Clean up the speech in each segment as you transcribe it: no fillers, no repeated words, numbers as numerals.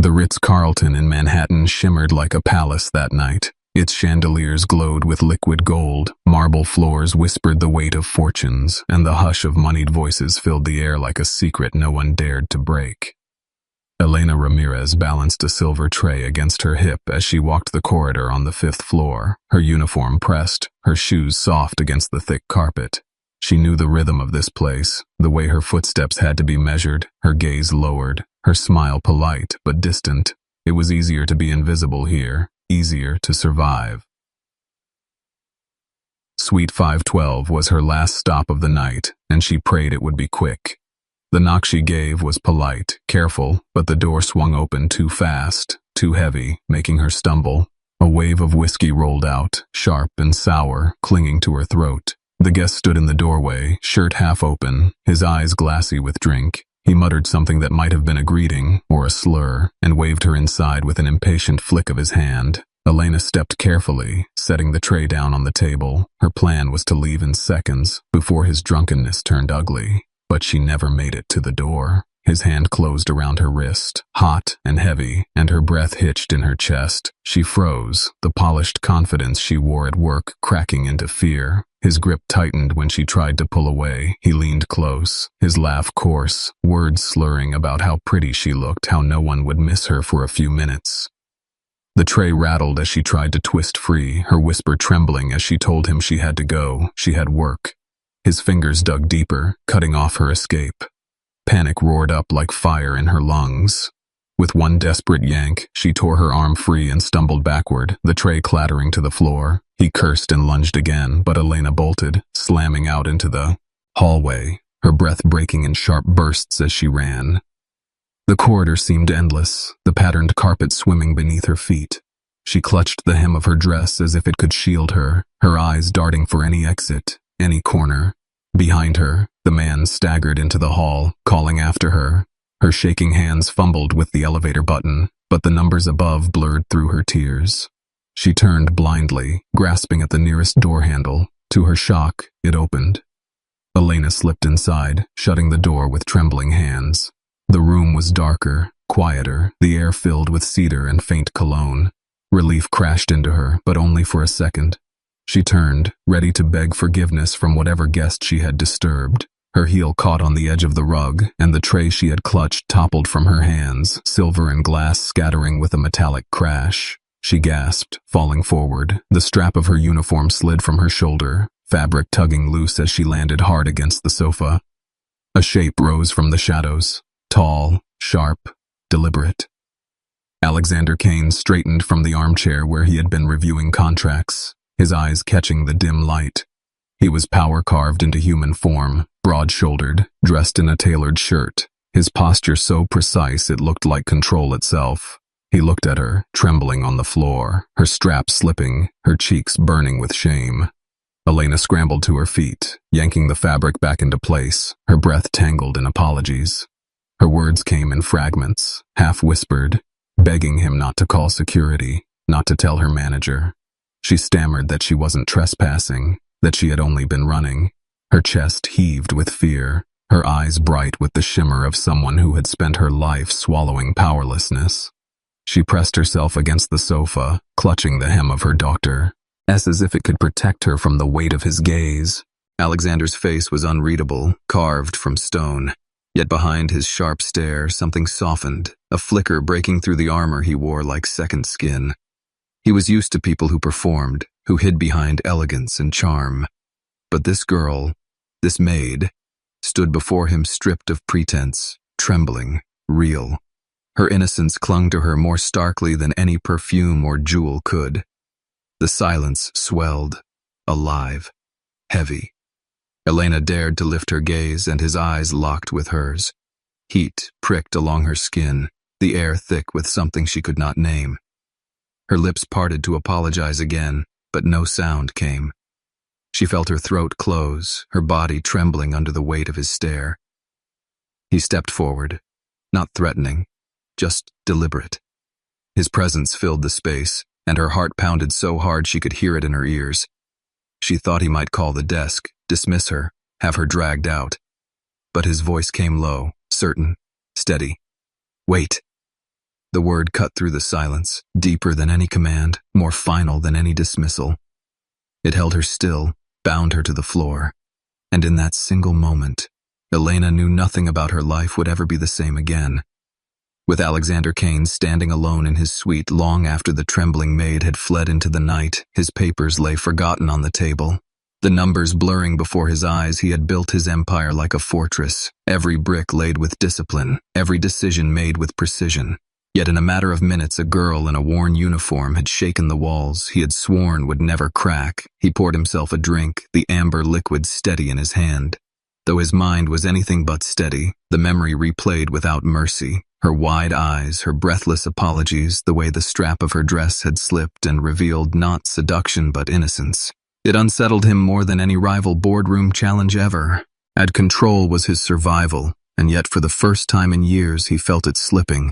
The Ritz-Carlton in Manhattan shimmered like a palace that night. Its chandeliers glowed with liquid gold, marble floors whispered the weight of fortunes, and the hush of moneyed voices filled the air like a secret no one dared to break. Elena Ramirez balanced a silver tray against her hip as she walked the corridor on the 5th floor, her uniform pressed, her shoes soft against the thick carpet. She knew the rhythm of this place, the way her footsteps had to be measured, her gaze lowered, her smile polite but distant. It was easier to be invisible here, easier to survive. Suite 512 was her last stop of the night, and she prayed it would be quick. The knock she gave was polite, careful, but the door swung open too fast, too heavy, making her stumble. A wave of whiskey rolled out, sharp and sour, clinging to her throat. The guest stood in the doorway, shirt half open, his eyes glassy with drink. He muttered something that might have been a greeting, or a slur, and waved her inside with an impatient flick of his hand. Elena stepped carefully, setting the tray down on the table. Her plan was to leave in seconds, before his drunkenness turned ugly. But she never made it to the door. His hand closed around her wrist, hot and heavy, and her breath hitched in her chest. She froze, the polished confidence she wore at work cracking into fear. His grip tightened when she tried to pull away. He leaned close, his laugh coarse, words slurring about how pretty she looked, how no one would miss her for a few minutes. The tray rattled as she tried to twist free, her whisper trembling as she told him she had to go, she had work. His fingers dug deeper, cutting off her escape. Panic roared up like fire in her lungs. With one desperate yank, she tore her arm free and stumbled backward, the tray clattering to the floor. He cursed and lunged again, but Elena bolted, slamming out into the hallway, her breath breaking in sharp bursts as she ran. The corridor seemed endless, the patterned carpet swimming beneath her feet. She clutched the hem of her dress as if it could shield her, her eyes darting for any exit, any corner. Behind her, the man staggered into the hall, calling after her. Her shaking hands fumbled with the elevator button, but the numbers above blurred through her tears. She turned blindly, grasping at the nearest door handle. To her shock, it opened. Elena slipped inside, shutting the door with trembling hands. The room was darker, quieter, the air filled with cedar and faint cologne. Relief crashed into her, but only for a second. She turned, ready to beg forgiveness from whatever guest she had disturbed. Her heel caught on the edge of the rug, and the tray she had clutched toppled from her hands, silver and glass scattering with a metallic crash. She gasped, falling forward. The strap of her uniform slid from her shoulder, fabric tugging loose as she landed hard against the sofa. A shape rose from the shadows, tall, sharp, deliberate. Alexander Kane straightened from the armchair where he had been reviewing contracts, his eyes catching the dim light. He was power-carved into human form, broad-shouldered, dressed in a tailored shirt, his posture so precise it looked like control itself. He looked at her, trembling on the floor, her strap slipping, her cheeks burning with shame. Elena scrambled to her feet, yanking the fabric back into place, her breath tangled in apologies. Her words came in fragments, half-whispered, begging him not to call security, not to tell her manager. She stammered that she wasn't trespassing, that she had only been running. Her chest heaved with fear, her eyes bright with the shimmer of someone who had spent her life swallowing powerlessness. She pressed herself against the sofa, clutching the hem of her doctor, as if it could protect her from the weight of his gaze. Alexander's face was unreadable, carved from stone. Yet behind his sharp stare, something softened, a flicker breaking through the armor he wore like second skin. He was used to people who performed, who hid behind elegance and charm. But this girl, this maid, stood before him stripped of pretense, trembling, real. Her innocence clung to her more starkly than any perfume or jewel could. The silence swelled, alive, heavy. Elena dared to lift her gaze, and his eyes locked with hers. Heat pricked along her skin, the air thick with something she could not name. Her lips parted to apologize again, but no sound came. She felt her throat close, her body trembling under the weight of his stare. He stepped forward, not threatening, just deliberate. His presence filled the space, and her heart pounded so hard she could hear it in her ears. She thought he might call the desk, dismiss her, have her dragged out. But his voice came low, certain, steady. "Wait." The word cut through the silence, deeper than any command, more final than any dismissal. It held her still, bound her to the floor. And in that single moment, Elena knew nothing about her life would ever be the same again. With Alexander Kane standing alone in his suite long after the trembling maid had fled into the night, his papers lay forgotten on the table. The numbers blurring before his eyes, he had built his empire like a fortress, every brick laid with discipline, every decision made with precision. Yet in a matter of minutes, a girl in a worn uniform had shaken the walls he had sworn would never crack. He poured himself a drink, the amber liquid steady in his hand. Though his mind was anything but steady, the memory replayed without mercy. Her wide eyes, her breathless apologies, the way the strap of her dress had slipped and revealed not seduction but innocence. It unsettled him more than any rival boardroom challenge ever. At control was his survival, and yet for the first time in years he felt it slipping.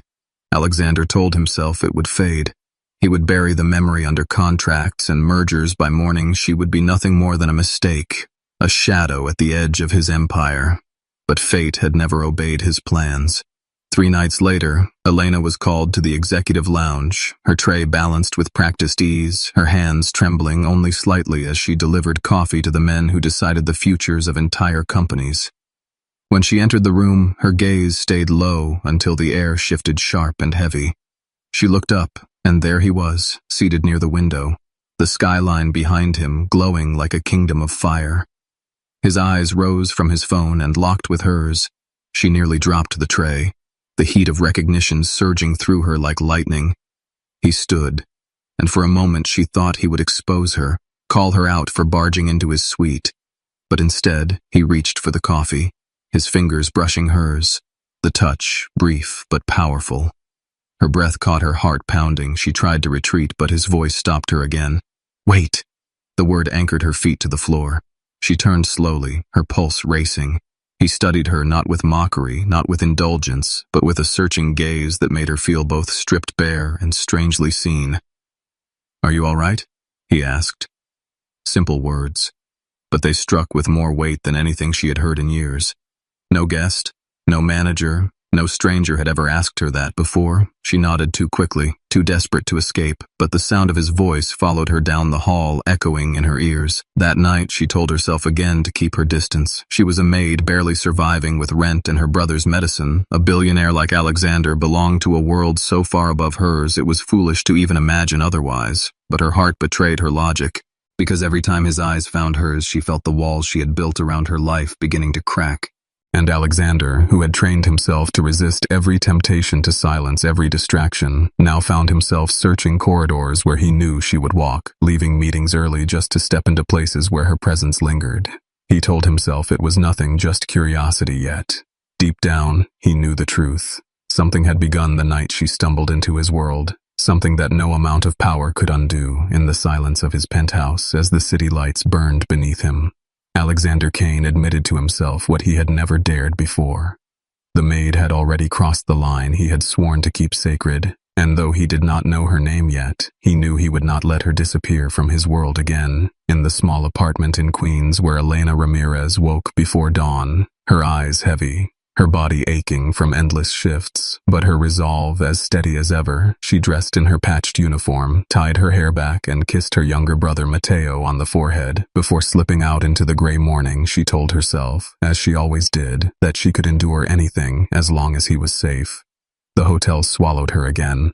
Alexander told himself it would fade. He would bury the memory under contracts and mergers. By morning she would be nothing more than a mistake, a shadow at the edge of his empire. But fate had never obeyed his plans. 3 nights later, Elena was called to the executive lounge, her tray balanced with practiced ease, her hands trembling only slightly as she delivered coffee to the men who decided the futures of entire companies. When she entered the room, her gaze stayed low until the air shifted sharp and heavy. She looked up, and there he was, seated near the window, the skyline behind him glowing like a kingdom of fire. His eyes rose from his phone and locked with hers. She nearly dropped the tray, the heat of recognition surging through her like lightning. He stood, and for a moment she thought he would expose her, call her out for barging into his suite. But instead, he reached for the coffee, his fingers brushing hers, the touch brief but powerful. Her breath caught her heart pounding. She tried to retreat, but his voice stopped her again. "Wait!" The word anchored her feet to the floor. She turned slowly, her pulse racing. He studied her not with mockery, not with indulgence, but with a searching gaze that made her feel both stripped bare and strangely seen. "Are you all right?" he asked. Simple words, but they struck with more weight than anything she had heard in years. No guest, no manager, no stranger had ever asked her that before. She nodded too quickly, too desperate to escape, but the sound of his voice followed her down the hall, echoing in her ears. That night, she told herself again to keep her distance. She was a maid barely surviving with rent and her brother's medicine. A billionaire like Alexander belonged to a world so far above hers it was foolish to even imagine otherwise. But her heart betrayed her logic, because every time his eyes found hers, she felt the walls she had built around her life beginning to crack. And Alexander, who had trained himself to resist every temptation to silence every distraction, now found himself searching corridors where he knew she would walk, leaving meetings early just to step into places where her presence lingered. He told himself it was nothing, just curiosity yet. Deep down, he knew the truth. Something had begun the night she stumbled into his world, something that no amount of power could undo. In the silence of his penthouse, as the city lights burned beneath him, Alexander Kane admitted to himself what he had never dared before. The maid had already crossed the line he had sworn to keep sacred, and though he did not know her name yet, he knew he would not let her disappear from his world again. In the small apartment in Queens where Elena Ramirez woke before dawn, her eyes heavy, her body aching from endless shifts, but her resolve as steady as ever, she dressed in her patched uniform, tied her hair back, and kissed her younger brother Mateo on the forehead. Before slipping out into the gray morning, she told herself, as she always did, that she could endure anything as long as he was safe. The hotel swallowed her again.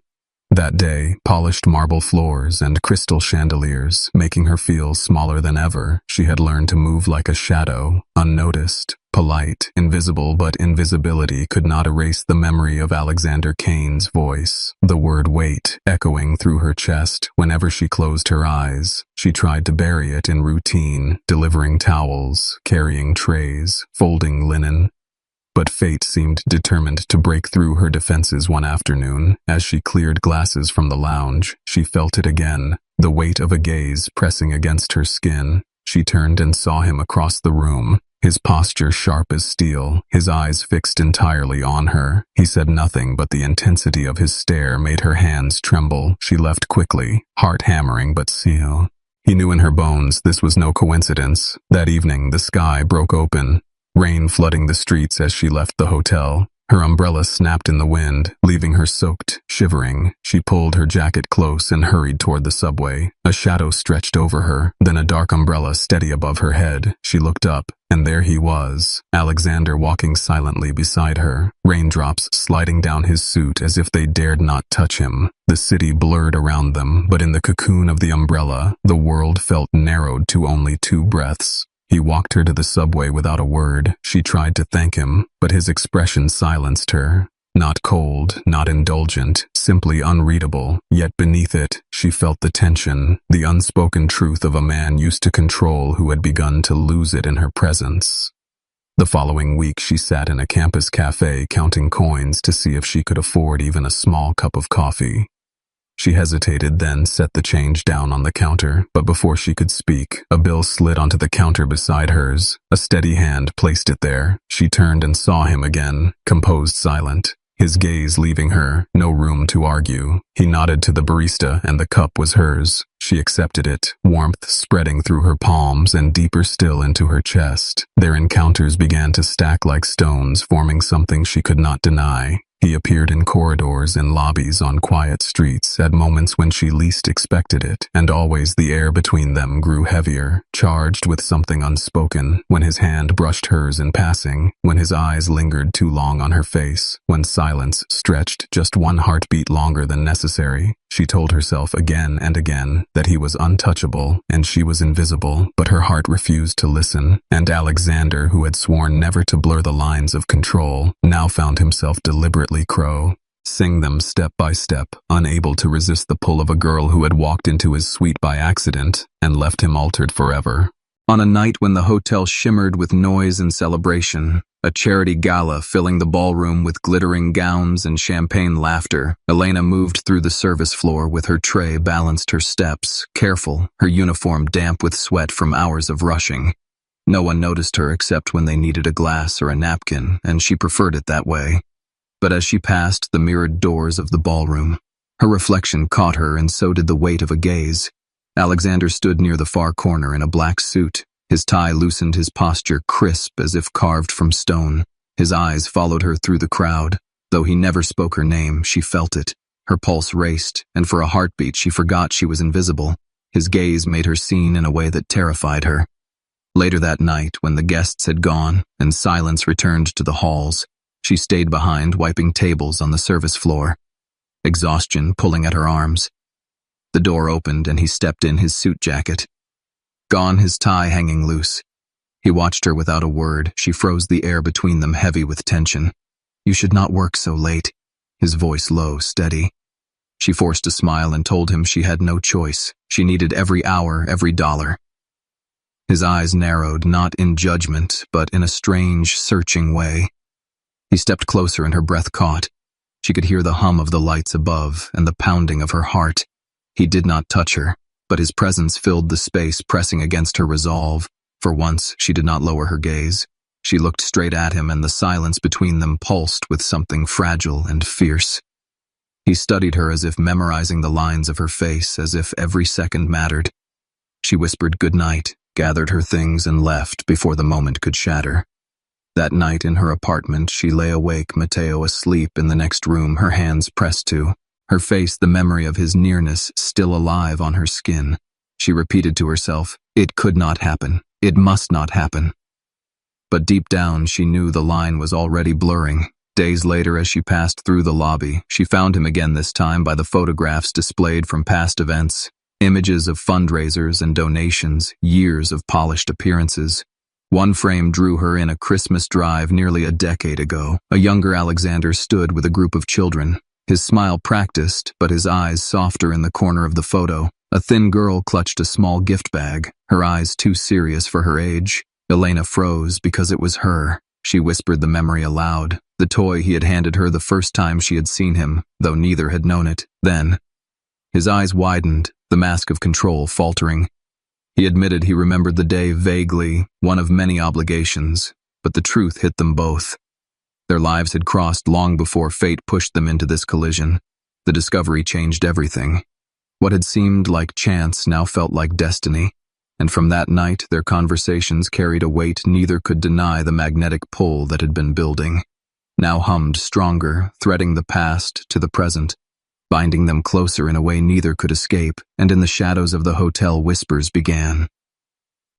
That day, polished marble floors and crystal chandeliers, making her feel smaller than ever. She had learned to move like a shadow, unnoticed, polite, invisible, but invisibility could not erase the memory of Alexander Kane's voice, the word wait echoing through her chest whenever she closed her eyes. She tried to bury it in routine, delivering towels, carrying trays, folding linen. But fate seemed determined to break through her defenses one afternoon. As she cleared glasses from the lounge, she felt it again, the weight of a gaze pressing against her skin. She turned and saw him across the room, his posture sharp as steel, his eyes fixed entirely on her. He said nothing, but the intensity of his stare made her hands tremble. She left quickly, heart hammering but still. He knew in her bones this was no coincidence. That evening, the sky broke open, rain flooding the streets as she left the hotel. Her umbrella snapped in the wind, leaving her soaked, shivering. She pulled her jacket close and hurried toward the subway. A shadow stretched over her, then a dark umbrella steady above her head. She looked up, and there he was, Alexander walking silently beside her, raindrops sliding down his suit as if they dared not touch him. The city blurred around them, but in the cocoon of the umbrella, the world felt narrowed to only 2 breaths. He walked her to the subway without a word. She tried to thank him, but his expression silenced her. Not cold, not indulgent, simply unreadable, yet beneath it, she felt the tension, the unspoken truth of a man used to control who had begun to lose it in her presence. The following week she sat in a campus cafe counting coins to see if she could afford even a small cup of coffee. She hesitated, then set the change down on the counter, but before she could speak, a bill slid onto the counter beside hers. A steady hand placed it there. She turned and saw him again, composed, silent, his gaze leaving her, no room to argue. He nodded to the barista, and the cup was hers. She accepted it, warmth spreading through her palms and deeper still into her chest. Their encounters began to stack like stones, forming something she could not deny. He appeared in corridors and lobbies, on quiet streets, at moments when she least expected it, and always the air between them grew heavier, charged with something unspoken, when his hand brushed hers in passing, when his eyes lingered too long on her face, when silence stretched just 1 heartbeat longer than necessary. She told herself again and again that he was untouchable and she was invisible, but her heart refused to listen, and Alexander, who had sworn never to blur the lines of control, now found himself deliberately sing them step by step, unable to resist the pull of a girl who had walked into his suite by accident and left him altered forever. On a night when the hotel shimmered with noise and celebration, a charity gala filling the ballroom with glittering gowns and champagne laughter, Elena moved through the service floor with her tray, balanced her steps, careful, her uniform damp with sweat from hours of rushing. No one noticed her except when they needed a glass or a napkin, and she preferred it that way. But as she passed the mirrored doors of the ballroom, her reflection caught her, and so did the weight of a gaze. Alexander stood near the far corner in a black suit. His tie loosened, his posture crisp as if carved from stone. His eyes followed her through the crowd. Though he never spoke her name, she felt it. Her pulse raced, and for a heartbeat she forgot she was invisible. His gaze made her seen in a way that terrified her. Later that night, when the guests had gone and silence returned to the halls, she stayed behind, wiping tables on the service floor, exhaustion pulling at her arms. The door opened and he stepped in, his suit jacket gone, his tie hanging loose. He watched her without a word. She froze, the air between them heavy with tension. "You should not work so late," his voice low, steady. She forced a smile and told him she had no choice. She needed every hour, every dollar. His eyes narrowed, not in judgment, but in a strange, searching way. He stepped closer and her breath caught. She could hear the hum of the lights above and the pounding of her heart. He did not touch her, but his presence filled the space, pressing against her resolve. For once, she did not lower her gaze. She looked straight at him, and the silence between them pulsed with something fragile and fierce. He studied her as if memorizing the lines of her face, as if every second mattered. She whispered good night, gathered her things, and left before the moment could shatter. That night in her apartment, she lay awake, Matteo asleep in the next room, her hands pressed to, her face, the memory of his nearness still alive on her skin. She repeated to herself, it could not happen, it must not happen. But deep down, she knew the line was already blurring. Days later, as she passed through the lobby, she found him again, this time by the photographs displayed from past events, images of fundraisers and donations, years of polished appearances. One frame drew her in, a Christmas drive nearly a decade ago. A younger Alexander stood with a group of children, his smile practiced, but his eyes softer in the corner of the photo. A thin girl clutched a small gift bag, her eyes too serious for her age. Elena froze because it was her. She whispered the memory aloud, the toy he had handed her the first time she had seen him, though neither had known it. Then, his eyes widened, the mask of control faltering. He admitted he remembered the day vaguely, one of many obligations, but the truth hit them both. Their lives had crossed long before fate pushed them into this collision. The discovery changed everything. What had seemed like chance now felt like destiny, and from that night their conversations carried a weight neither could deny, the magnetic pull that had been building. now hummed stronger, threading the past to the present, binding them closer in a way neither could escape, and in the shadows of the hotel whispers began.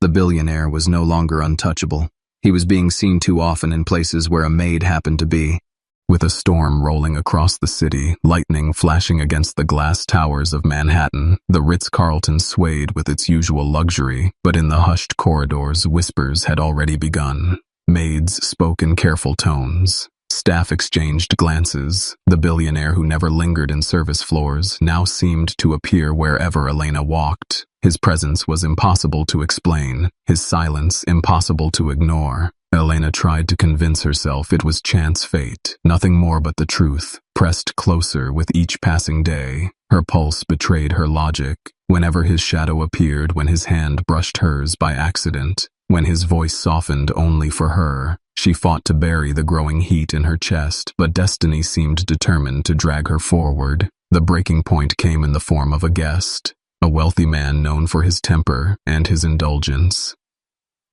The billionaire was no longer untouchable. He was being seen too often in places where a maid happened to be. With a storm rolling across the city, lightning flashing against the glass towers of Manhattan, the Ritz-Carlton swayed with its usual luxury, but in the hushed corridors, whispers had already begun. Maids spoke in careful tones. Staff exchanged glances. The billionaire who never lingered in service floors now seemed to appear wherever Elena walked. His presence was impossible to explain, his silence impossible to ignore. Elena tried to convince herself it was chance fate, nothing more but the truth, pressed closer with each passing day. Her pulse betrayed her logic. Whenever his shadow appeared, when his hand brushed hers by accident, when his voice softened only for her, she fought to bury the growing heat in her chest, but destiny seemed determined to drag her forward. The breaking point came in the form of a guest, a wealthy man known for his temper and his indulgence.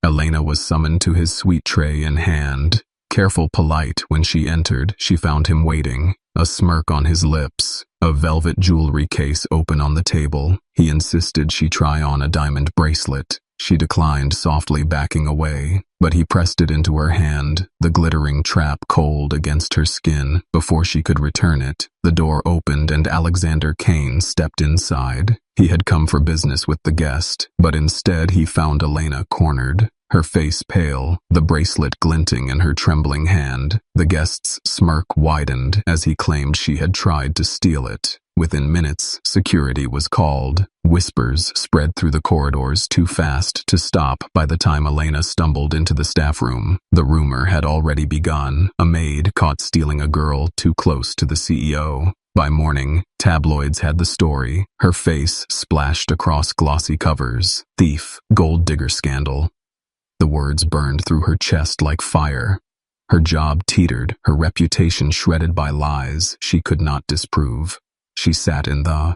Elena was summoned to his sweet tray in hand. Careful, polite, when she entered, she found him waiting, a smirk on his lips, a velvet jewelry case open on the table. He insisted she try on a diamond bracelet. She declined, softly backing away, but he pressed it into her hand, the glittering trap cold against her skin. Before she could return it, the door opened and Alexander Kane stepped inside. He had come for business with the guest, but instead he found Elena cornered, her face pale, the bracelet glinting in her trembling hand. The guest's smirk widened as he claimed she had tried to steal it. Within minutes, security was called. Whispers spread through the corridors too fast to stop. By the time Elena stumbled into the staff room, the rumor had already begun. A maid caught stealing a girl too close to the CEO. By morning, tabloids had the story. Her face splashed across glossy covers. Thief, gold digger scandal. The words burned through her chest like fire. Her job teetered, her reputation shredded by lies she could not disprove. She sat in the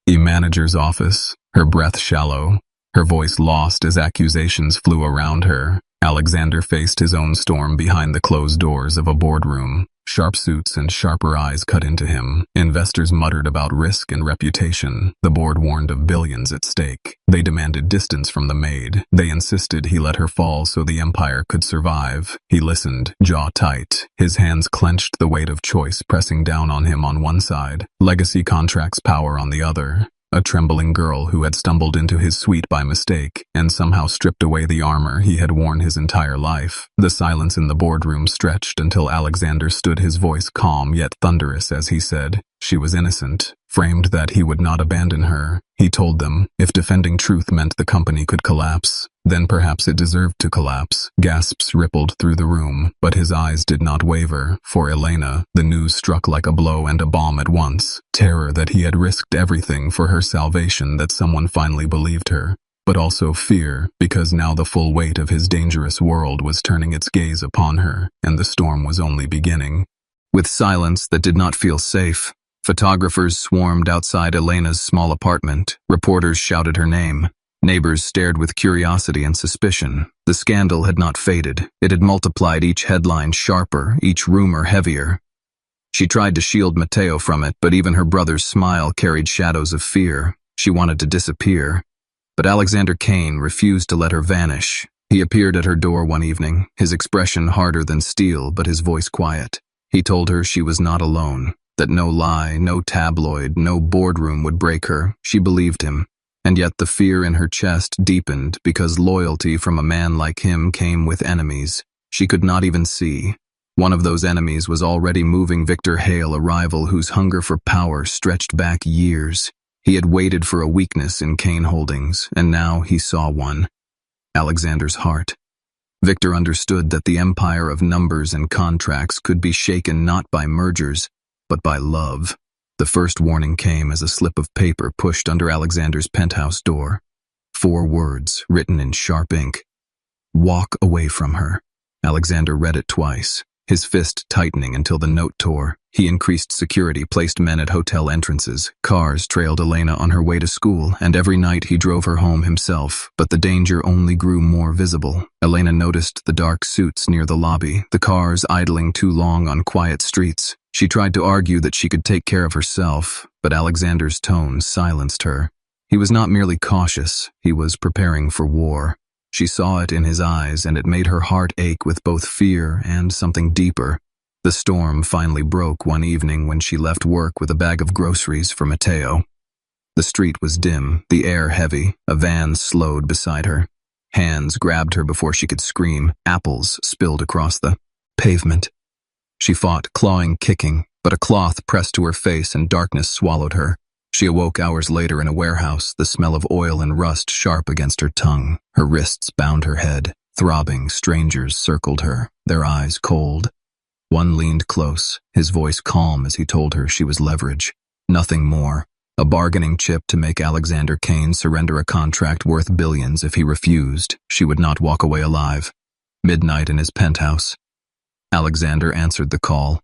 manager's office, her breath shallow, her voice lost as accusations flew around her. Alexander faced his own storm behind the closed doors of a boardroom. Sharp suits and sharper eyes cut into him. Investors muttered about risk and reputation. The board warned of billions at stake. They demanded distance from the maid. They insisted he let her fall so the empire could survive. He listened, jaw tight. His hands clenched, the weight of choice pressing down on him on one side, legacy contracts power on the other. A trembling girl who had stumbled into his suite by mistake and somehow stripped away the armor he had worn his entire life. The silence in the boardroom stretched until Alexander stood, his voice calm yet thunderous as he said, she was innocent, framed that he would not abandon her. He told them, if defending truth meant the company could collapse, then perhaps it deserved to collapse. Gasps rippled through the room, but his eyes did not waver. For Elena, the news struck like a blow and a bomb at once. Terror that he had risked everything for her salvation, that someone finally believed her. But also fear, because now the full weight of his dangerous world was turning its gaze upon her, and the storm was only beginning. With silence that did not feel safe, photographers swarmed outside Elena's small apartment. Reporters shouted her name. Neighbors stared with curiosity and suspicion. The scandal had not faded. It had multiplied, each headline sharper, each rumor heavier. She tried to shield Matteo from it, but even her brother's smile carried shadows of fear. She wanted to disappear. But Alexander Kane refused to let her vanish. He appeared at her door one evening, his expression harder than steel, but his voice quiet. He told her she was not alone, that no lie, no tabloid, no boardroom would break her. She believed him. And yet the fear in her chest deepened, because loyalty from a man like him came with enemies she could not even see. One of those enemies was already moving Victor Hale, a rival whose hunger for power stretched back years. He had waited for a weakness in Kane Holdings, and now he saw one. Alexander's heart. Victor understood that the empire of numbers and contracts could be shaken not by mergers, but by love. The first warning came as a slip of paper pushed under Alexander's penthouse door. 4 words, written in sharp ink. Walk away from her. Alexander read it twice. his fist tightening until the note tore. He increased security, placed men at hotel entrances. Cars trailed Elena on her way to school, and every night he drove her home himself. But the danger only grew more visible. Elena noticed the dark suits near the lobby, the cars idling too long on quiet streets. She tried to argue that she could take care of herself, but Alexander's tone silenced her. He was not merely cautious, he was preparing for war. She saw it in his eyes, and it made her heart ache with both fear and something deeper. The storm finally broke one evening when she left work with a bag of groceries for Matteo. The street was dim, the air heavy. A van slowed beside her. Hands grabbed her before she could scream. Apples spilled across the pavement. She fought, clawing, kicking, but a cloth pressed to her face and darkness swallowed her. She awoke hours later in a warehouse, the smell of oil and rust sharp against her tongue. Her wrists bound her head. Throbbing, strangers circled her, their eyes cold. One leaned close, his voice calm as he told her she was leverage. Nothing more. A bargaining chip to make Alexander Kane surrender a contract worth billions. If he refused, she would not walk away alive. Midnight in his penthouse. Alexander answered the call.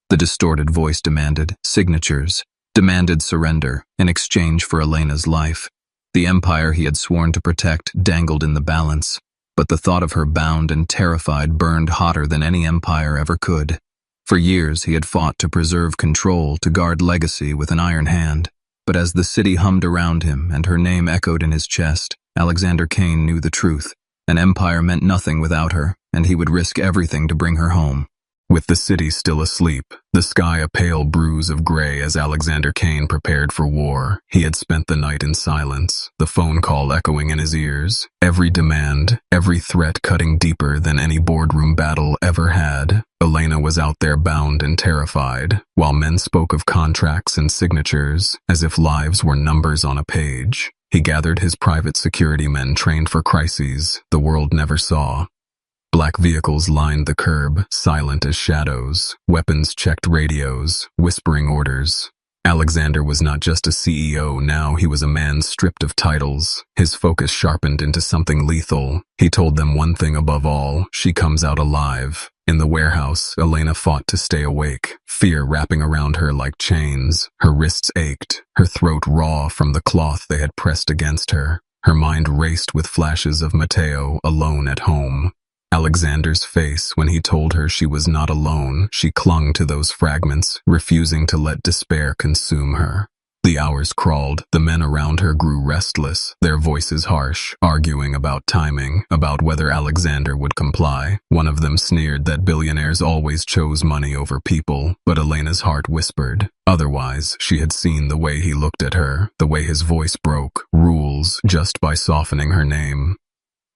The distorted voice demanded signatures, demanded surrender in exchange for Elena's life. The empire he had sworn to protect dangled in the balance, but the thought of her bound and terrified burned hotter than any empire ever could. For years he had fought to preserve control, to guard legacy with an iron hand. But as the city hummed around him and her name echoed in his chest, Alexander Kane knew the truth. An empire meant nothing without her, and he would risk everything to bring her home. With the city still asleep, the sky a pale bruise of gray as Alexander Kane prepared for war, he had spent the night in silence, the phone call echoing in his ears, every demand, every threat cutting deeper than any boardroom battle ever had. Elena was out there bound and terrified, while men spoke of contracts and signatures, as if lives were numbers on a page. He gathered his private security men trained for crises the world never saw. Black vehicles lined the curb, silent as shadows. Weapons checked radios, whispering orders. Alexander was not just a CEO now, he was a man stripped of titles. His focus sharpened into something lethal. He told them one thing above all: she comes out alive. In the warehouse, Elena fought to stay awake, fear wrapping around her like chains. Her wrists ached, her throat raw from the cloth they had pressed against her. Her mind raced with flashes of Matteo alone at home. Alexander's face when he told her she was not alone. She clung to those fragments, refusing to let despair consume her. The hours crawled, the men around her grew restless, their voices harsh, arguing about timing, about whether Alexander would comply. One of them sneered that billionaires always chose money over people, but Elena's heart whispered. Otherwise, she had seen the way he looked at her, the way his voice broke rules just by softening her name.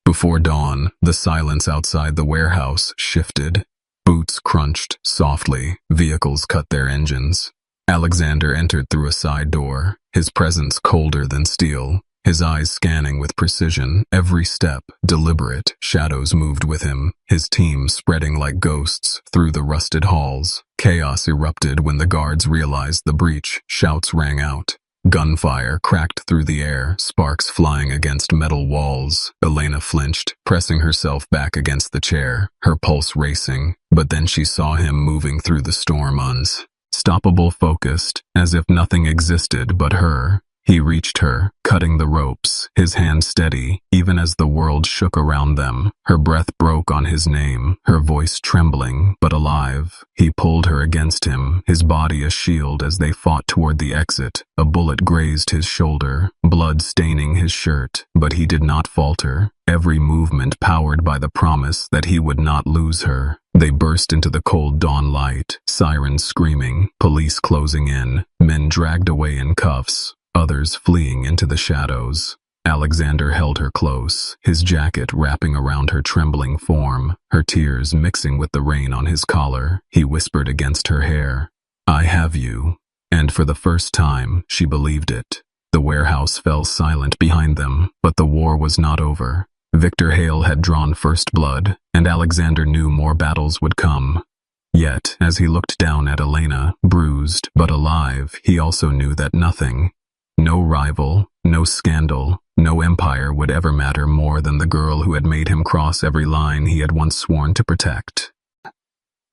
Before dawn, the silence outside the warehouse shifted. Boots crunched softly, vehicles cut their engines. Alexander entered through a side door, his presence colder than steel, his eyes scanning with precision, every step deliberate. Shadows moved with him, his team spreading like ghosts through the rusted halls. Chaos erupted when the guards realized the breach. Shouts rang out. Gunfire cracked through the air, sparks flying against metal walls. Elena flinched, pressing herself back against the chair, her pulse racing. But then she saw him moving through the storm, unstoppable, focused, as if nothing existed but her. He reached her, cutting the ropes, his hand steady, even as the world shook around them. Her breath broke on his name, her voice trembling, but alive. He pulled her against him, his body a shield as they fought toward the exit. A bullet grazed his shoulder, blood staining his shirt, but he did not falter, every movement powered by the promise that he would not lose her. They burst into the cold dawn light, sirens screaming, police closing in, men dragged away in cuffs, others fleeing into the shadows. Alexander held her close, his jacket wrapping around her trembling form, her tears mixing with the rain on his collar. He whispered against her hair, "I have you." And for the first time, she believed it. The warehouse fell silent behind them, but the war was not over. Victor Hale had drawn first blood, and Alexander knew more battles would come. Yet, as he looked down at Elena, bruised but alive, he also knew that nothing, no rival, no scandal, no empire would ever matter more than the girl who had made him cross every line he had once sworn to protect.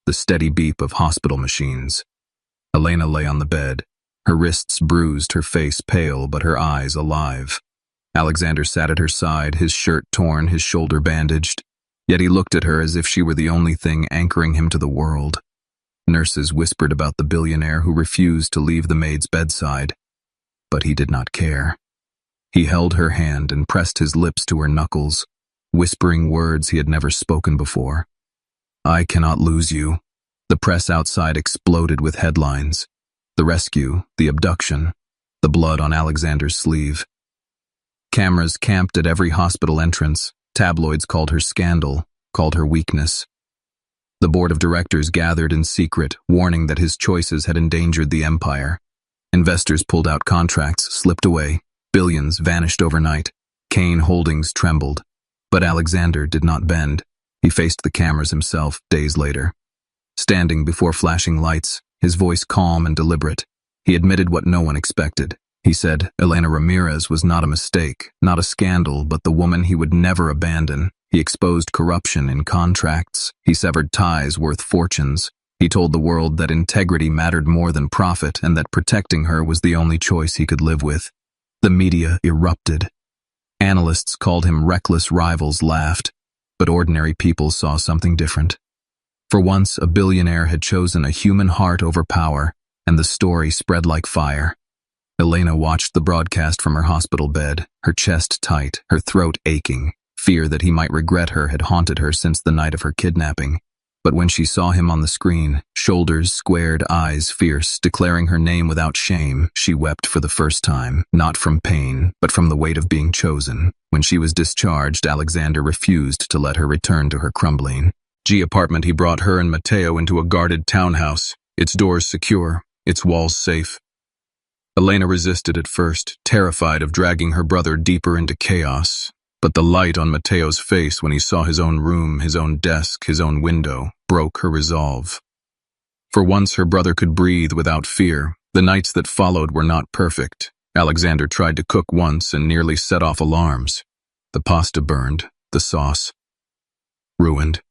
the steady beep of hospital machines. Elena lay on the bed, her wrists bruised, her face pale, but her eyes alive. Alexander sat at her side, his shirt torn, his shoulder bandaged, yet he looked at her as if she were the only thing anchoring him to the world. Nurses whispered about the billionaire who refused to leave the maid's bedside, but he did not care. He held her hand and pressed his lips to her knuckles, whispering words he had never spoken before. "I cannot lose you." The press outside exploded with headlines. The rescue, the abduction, the blood on Alexander's sleeve. Cameras camped at every hospital entrance. Tabloids called her scandal, called her weakness. The board of directors gathered in secret, warning that his choices had endangered the empire. Investors pulled out contracts, slipped away. Billions vanished overnight. Kane Holdings trembled. But Alexander did not bend. He faced the cameras himself days later. Standing before flashing lights, his voice calm and deliberate, he admitted what no one expected. He said Elena Ramirez was not a mistake, not a scandal, but the woman he would never abandon. He exposed corruption in contracts. He severed ties worth fortunes. He told the world that integrity mattered more than profit and that protecting her was the only choice he could live with. The media erupted. Analysts called him reckless, rivals laughed, but ordinary people saw something different. For once, a billionaire had chosen a human heart over power, and the story spread like fire. Elena watched the broadcast from her hospital bed, her chest tight, her throat aching. Fear that he might regret her had haunted her since the night of her kidnapping. But when she saw him on the screen, shoulders squared, eyes fierce, declaring her name without shame, she wept for the first time, not from pain, but from the weight of being chosen. When she was discharged, Alexander refused to let her return to her crumbling apartment. He brought her and Matteo into a guarded townhouse, its doors secure, its walls safe. Elena resisted at first, terrified of dragging her brother deeper into chaos. But the light on Matteo's face when he saw his own room, his own desk, his own window, broke her resolve. For once her brother could breathe without fear. The nights that followed were not perfect. Alexander tried to cook once and nearly set off alarms. The pasta burned, the sauce ruined.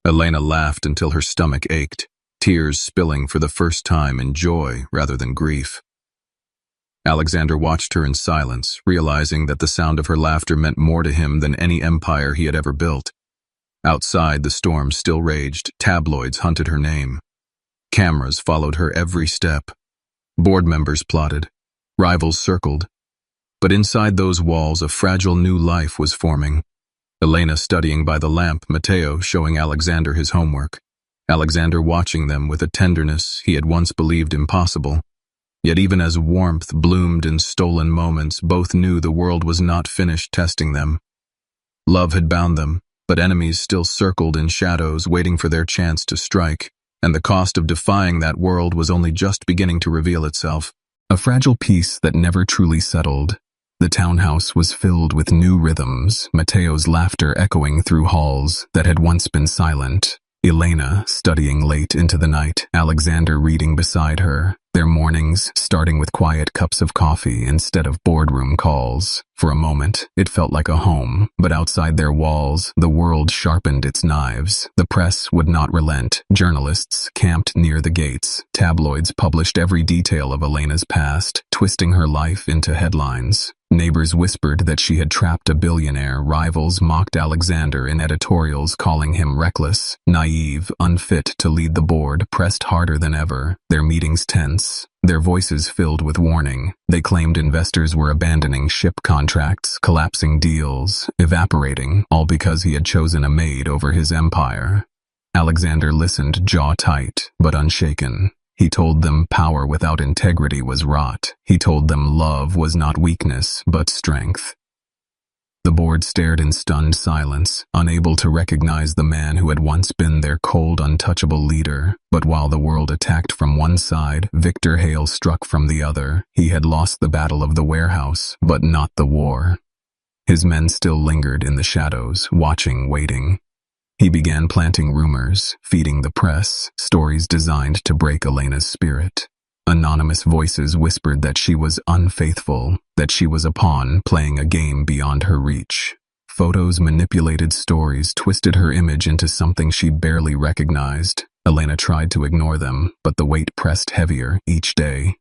Elena laughed until her stomach ached, tears spilling for the first time in joy rather than grief. Alexander watched her in silence, realizing that the sound of her laughter meant more to him than any empire he had ever built. Outside, the storm still raged. Tabloids hunted her name. Cameras followed her every step. Board members plotted. Rivals circled. But inside those walls, a fragile new life was forming. Elena studying by the lamp, Matteo showing Alexander his homework. Alexander watching them with a tenderness he had once believed impossible. Yet even as warmth bloomed in stolen moments, both knew the world was not finished testing them. Love had bound them, but enemies still circled in shadows, waiting for their chance to strike, and the cost of defying that world was only just beginning to reveal itself. A fragile peace that never truly settled. The townhouse was filled with new rhythms, Matteo's laughter echoing through halls that had once been silent. Elena studying late into the night, Alexander reading beside her, their mornings starting with quiet cups of coffee instead of boardroom calls. For a moment, it felt like a home, but outside their walls, the world sharpened its knives. The press would not relent. Journalists camped near the gates. Tabloids published every detail of Elena's past, twisting her life into headlines. Neighbors whispered that she had trapped a billionaire. Rivals mocked Alexander in editorials, calling him reckless, naive, unfit to lead the board. Pressed harder than ever, their meetings tense, their voices filled with warning. They claimed investors were abandoning ship contracts, collapsing deals, evaporating, all because he had chosen a maid over his empire. Alexander listened, jaw tight, but unshaken. He told them power without integrity was rot. He told them love was not weakness, but strength. The board stared in stunned silence, unable to recognize the man who had once been their cold, untouchable leader. But while the world attacked from one side, Victor Hale struck from the other. He had lost the battle of the warehouse, but not the war. His men still lingered in the shadows, watching, waiting. He began planting rumors, feeding the press, stories designed to break Elena's spirit. Anonymous voices whispered that she was unfaithful, that she was a pawn playing a game beyond her reach. Photos manipulated stories, twisted her image into something she barely recognized. Elena tried to ignore them, but the weight pressed heavier each day.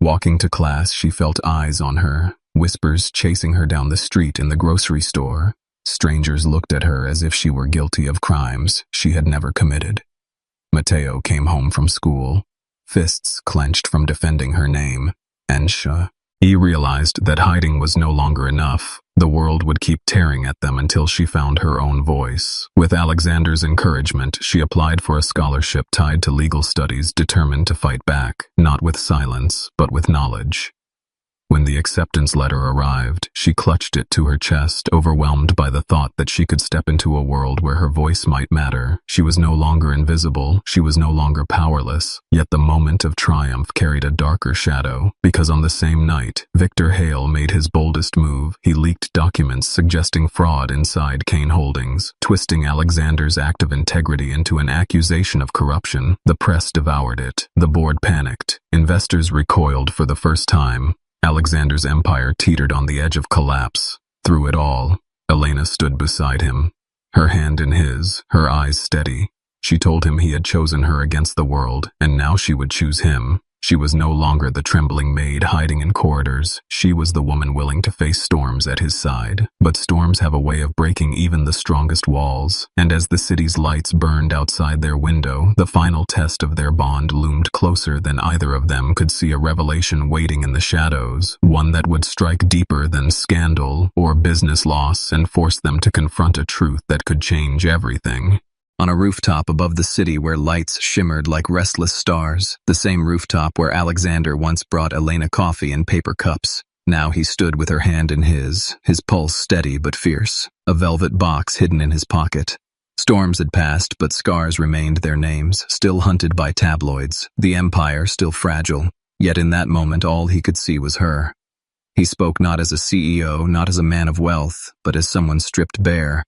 Walking to class, she felt eyes on her, whispers chasing her down the street in the grocery store. Strangers looked at her as if she were guilty of crimes she had never committed. Mateo came home from school, fists clenched from defending her name, and he realized that hiding was no longer enough. The world would keep tearing at them until she found her own voice. With Alexander's encouragement, she applied for a scholarship tied to legal studies, determined to fight back, not with silence, but with knowledge. When the acceptance letter arrived, she clutched it to her chest, overwhelmed by the thought that she could step into a world where her voice might matter. She was no longer invisible, she was no longer powerless, yet the moment of triumph carried a darker shadow, because on the same night, Victor Hale made his boldest move. He leaked documents suggesting fraud inside Kane Holdings, twisting Alexander's act of integrity into an accusation of corruption. The press devoured it. The board panicked. Investors recoiled for the first time. Alexander's empire teetered on the edge of collapse. Through it all, Elena stood beside him, her hand in his, her eyes steady. She told him he had chosen her against the world, and now she would choose him. She was no longer the trembling maid hiding in corridors. She was the woman willing to face storms at his side. But storms have a way of breaking even the strongest walls, and as the city's lights burned outside their window, the final test of their bond loomed closer than either of them could see. A revelation waiting in the shadows, one that would strike deeper than scandal or business loss and force them to confront a truth that could change everything. On a rooftop above the city where lights shimmered like restless stars, the same rooftop where Alexander once brought Elena coffee in paper cups. Now he stood with her hand in his pulse steady but fierce, a velvet box hidden in his pocket. Storms had passed, but scars remained, their names, still hunted by tabloids, the empire still fragile. Yet in that moment all he could see was her. He spoke not as a CEO, not as a man of wealth, but as someone stripped bare.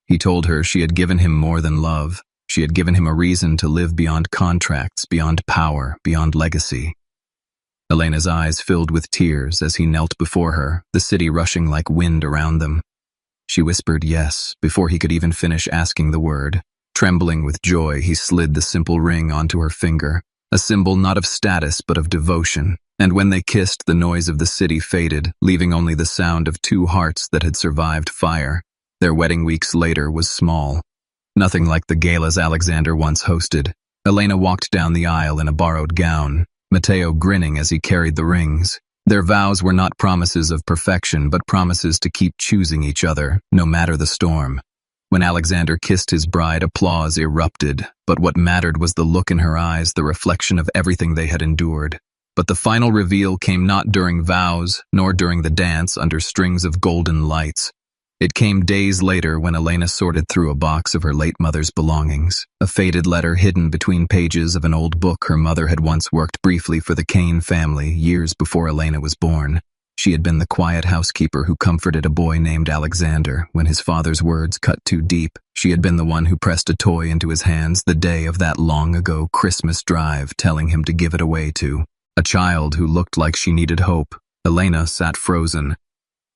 He told her she had given him more than love. She had given him a reason to live beyond contracts, beyond power, beyond legacy. Elena's eyes filled with tears as he knelt before her, the city rushing like wind around them. She whispered yes, before he could even finish asking the word. Trembling with joy, he slid the simple ring onto her finger, a symbol not of status but of devotion. And when they kissed, the noise of the city faded, leaving only the sound of two hearts that had survived fire. Their wedding weeks later was small. Nothing like the galas Alexander once hosted. Elena walked down the aisle in a borrowed gown, Mateo grinning as he carried the rings. Their vows were not promises of perfection, but promises to keep choosing each other, no matter the storm. When Alexander kissed his bride, applause erupted, but what mattered was the look in her eyes, the reflection of everything they had endured. But the final reveal came not during vows, nor during the dance under strings of golden lights. It came days later when Elena sorted through a box of her late mother's belongings, a faded letter hidden between pages of an old book her mother had once worked briefly for the Kane family years before Elena was born. She had been the quiet housekeeper who comforted a boy named Alexander when his father's words cut too deep. She had been the one who pressed a toy into his hands the day of that long-ago Christmas drive, telling him to give it away to a child who looked like she needed hope. Elena sat frozen,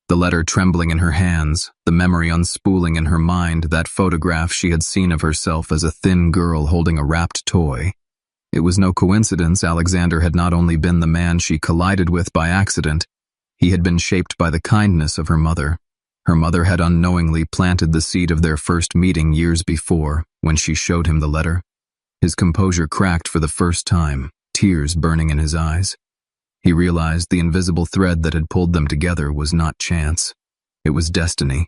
the letter trembling in her hands, the memory unspooling in her mind, that photograph she had seen of herself as a thin girl holding a wrapped toy. It was no coincidence Alexander had not only been the man she collided with by accident, he had been shaped by the kindness of her mother. Her mother had unknowingly planted the seed of their first meeting years before, when she showed him the letter. His composure cracked for the first time, tears burning in his eyes. He realized the invisible thread that had pulled them together was not chance. It was destiny.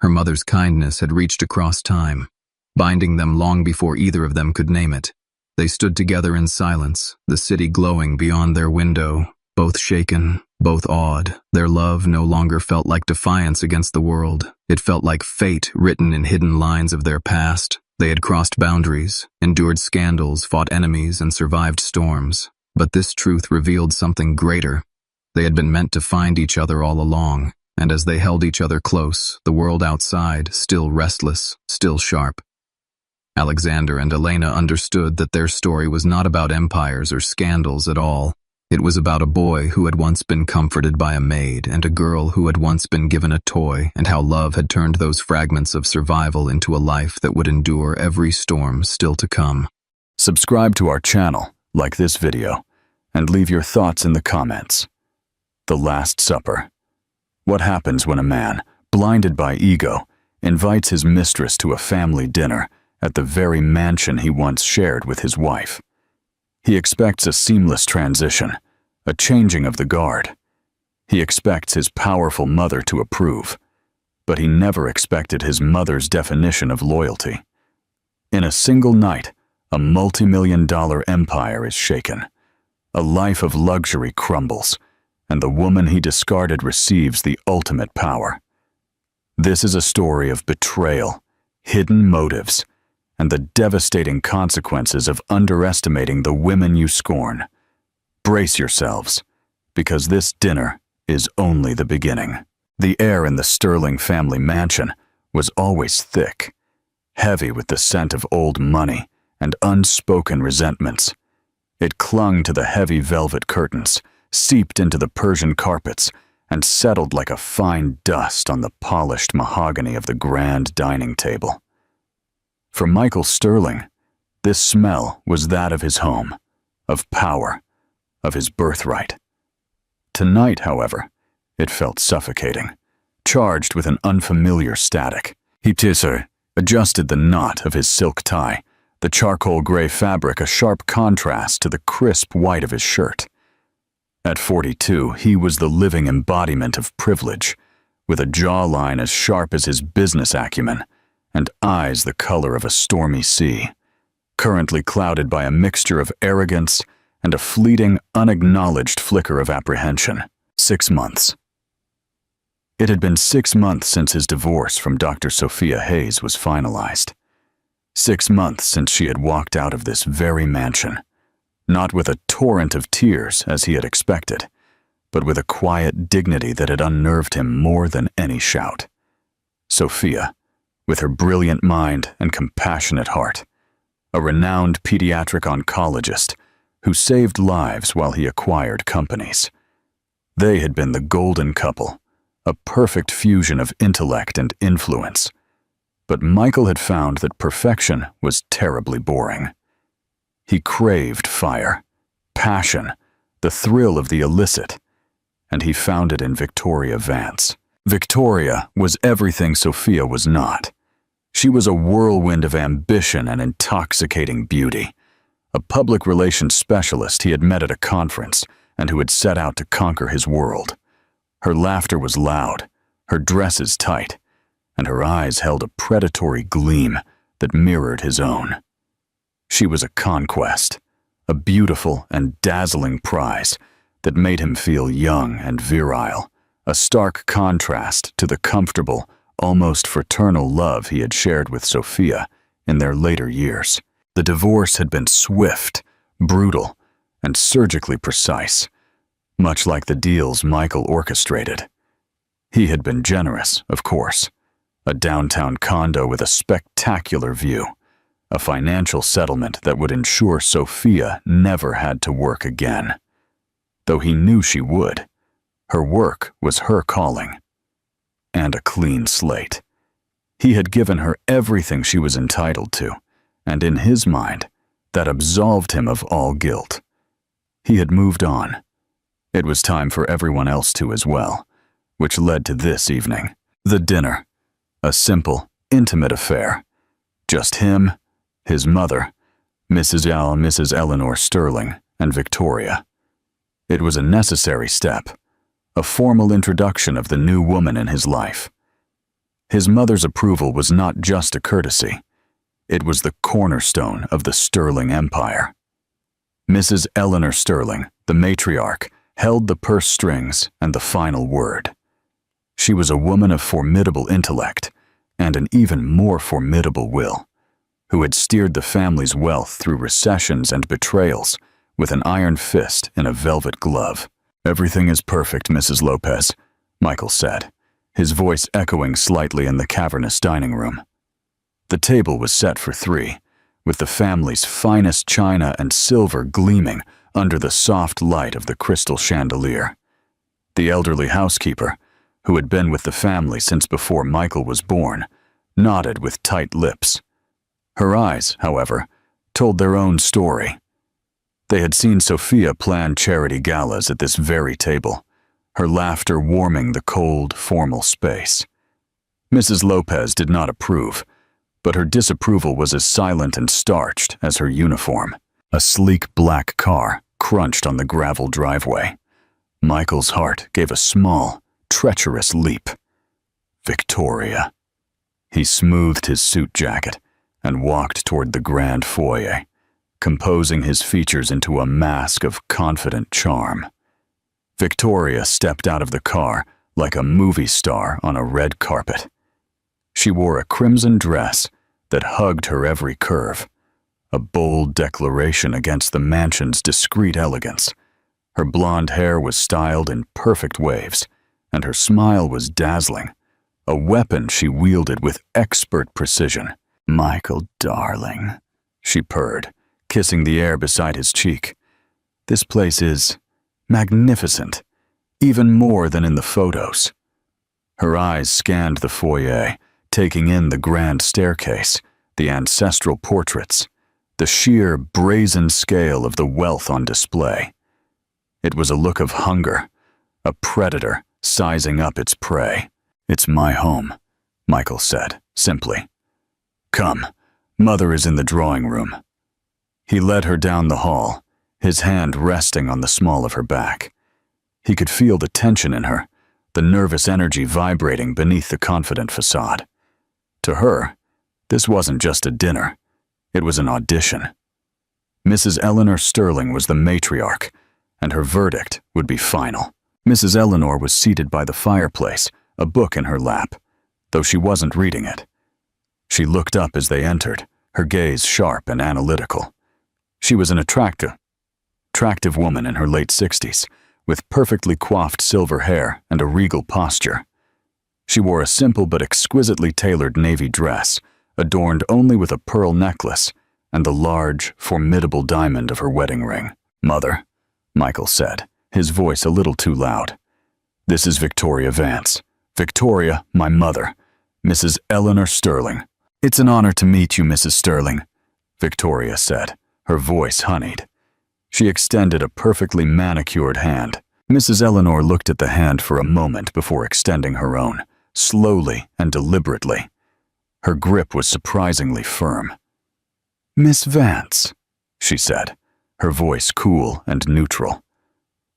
Her mother's kindness had reached across time, binding them long before either of them could name it. They stood together in silence, the city glowing beyond their window, both shaken, both awed. Their love no longer felt like defiance against the world. It felt like fate written in hidden lines of their past. They had crossed boundaries, endured scandals, fought enemies, and survived storms. But this truth revealed something greater. They had been meant to find each other all along, and as they held each other close, the world outside, still restless, still sharp. Alexander and Elena understood that their story was not about empires or scandals at all. It was about a boy who had once been comforted by a maid and a girl who had once been given a toy, and how love had turned those fragments of survival into a life that would endure every storm still to come. Subscribe to our channel, like this video, and leave your thoughts in the comments. The Last Supper. What happens when a man, blinded by ego, invites his mistress to a family dinner at the very mansion he once shared with his wife? He expects a seamless transition, a changing of the guard. He expects his powerful mother to approve, but he never expected his mother's definition of loyalty. In a single night, a multi-million-dollar empire is shaken. A life of luxury crumbles, and the woman he discarded receives the ultimate power. This is a story of betrayal, hidden motives, and the devastating consequences of underestimating the women you scorn. Brace yourselves, because this dinner is only the beginning. The air in the Sterling family mansion was always thick, heavy with the scent of old money and unspoken resentments. It clung to the heavy velvet curtains, seeped into the Persian carpets, and settled like a fine dust on the polished mahogany of the grand dining table. For Michael Sterling, this smell was that of his home, of power, of his birthright. Tonight, however, it felt suffocating, charged with an unfamiliar static. He adjusted the knot of his silk tie, the charcoal gray fabric a sharp contrast to the crisp white of his shirt. At 42, he was the living embodiment of privilege, with a jawline as sharp as his business acumen, and eyes the color of a stormy sea, currently clouded by a mixture of arrogance and a fleeting, unacknowledged flicker of apprehension. 6 months. It had been 6 months since his divorce from Dr. Sophia Hayes was finalized. 6 months since she had walked out of this very mansion, not with a torrent of tears as he had expected, but with a quiet dignity that had unnerved him more than any shout. Sophia, with her brilliant mind and compassionate heart, a renowned pediatric oncologist who saved lives while he acquired companies. They had been the golden couple, a perfect fusion of intellect and influence. But Michael had found that perfection was terribly boring. He craved fire, passion, the thrill of the illicit, and he found it in Victoria Vance. Victoria was everything Sophia was not. She was a whirlwind of ambition and intoxicating beauty, a public relations specialist he had met at a conference and who had set out to conquer his world. Her laughter was loud, her dresses tight, and her eyes held a predatory gleam that mirrored his own. She was a conquest, a beautiful and dazzling prize that made him feel young and virile, a stark contrast to the comfortable, almost fraternal love he had shared with Sophia in their later years. The divorce had been swift, brutal, and surgically precise, much like the deals Michael orchestrated. He had been generous, of course. A downtown condo with a spectacular view, a financial settlement that would ensure Sophia never had to work again. Though he knew she would, her work was her calling. And a clean slate. He had given her everything she was entitled to, and in his mind, that absolved him of all guilt. He had moved on. It was time for everyone else to as well, which led to this evening, the dinner. A simple, intimate affair. Just him, his mother, Mrs. Eleanor Sterling, and Victoria. It was a necessary step, a formal introduction of the new woman in his life. His mother's approval was not just a courtesy. It was the cornerstone of the Sterling empire. Mrs. Eleanor Sterling, the matriarch, held the purse strings and the final word. She was a woman of formidable intellect and an even more formidable will, who had steered the family's wealth through recessions and betrayals with an iron fist in a velvet glove. "Everything is perfect, Mrs. Lopez," Michael said, his voice echoing slightly in the cavernous dining room. The table was set for 3, with the family's finest china and silver gleaming under the soft light of the crystal chandelier. The elderly housekeeper, who had been with the family since before Michael was born, nodded with tight lips. Her eyes, however, told their own story. They had seen Sophia plan charity galas at this very table, her laughter warming the cold, formal space. Mrs. Lopez did not approve, but her disapproval was as silent and starched as her uniform. A sleek black car crunched on the gravel driveway. Michael's heart gave a small, treacherous leap. Victoria. He smoothed his suit jacket and walked toward the grand foyer, composing his features into a mask of confident charm. Victoria stepped out of the car like a movie star on a red carpet. She wore a crimson dress that hugged her every curve, a bold declaration against the mansion's discreet elegance. Her blonde hair was styled in perfect waves, and her smile was dazzling, a weapon she wielded with expert precision. "Michael, darling," she purred, kissing the air beside his cheek. "This place is magnificent, even more than in the photos." Her eyes scanned the foyer, taking in the grand staircase, the ancestral portraits, the sheer brazen scale of the wealth on display. It was a look of hunger, a predator sizing up its prey. "It's my home," Michael said, simply. "Come, Mother is in the drawing room." He led her down the hall, his hand resting on the small of her back. He could feel the tension in her, the nervous energy vibrating beneath the confident facade. To her, this wasn't just a dinner, it was an audition. Mrs. Eleanor Sterling was the matriarch, and her verdict would be final. Mrs. Eleanor was seated by the fireplace, a book in her lap, though she wasn't reading it. She looked up as they entered, her gaze sharp and analytical. She was an attractive woman in her late 60s, with perfectly coiffed silver hair and a regal posture. She wore a simple but exquisitely tailored navy dress, adorned only with a pearl necklace and the large, formidable diamond of her wedding ring. "Mother," Michael said, his voice a little too loud. "This is Victoria Vance. Victoria, my mother, Mrs. Eleanor Sterling." "It's an honor to meet you, Mrs. Sterling," Victoria said, her voice honeyed. She extended a perfectly manicured hand. Mrs. Eleanor looked at the hand for a moment before extending her own, slowly and deliberately. Her grip was surprisingly firm. "Miss Vance," she said, her voice cool and neutral.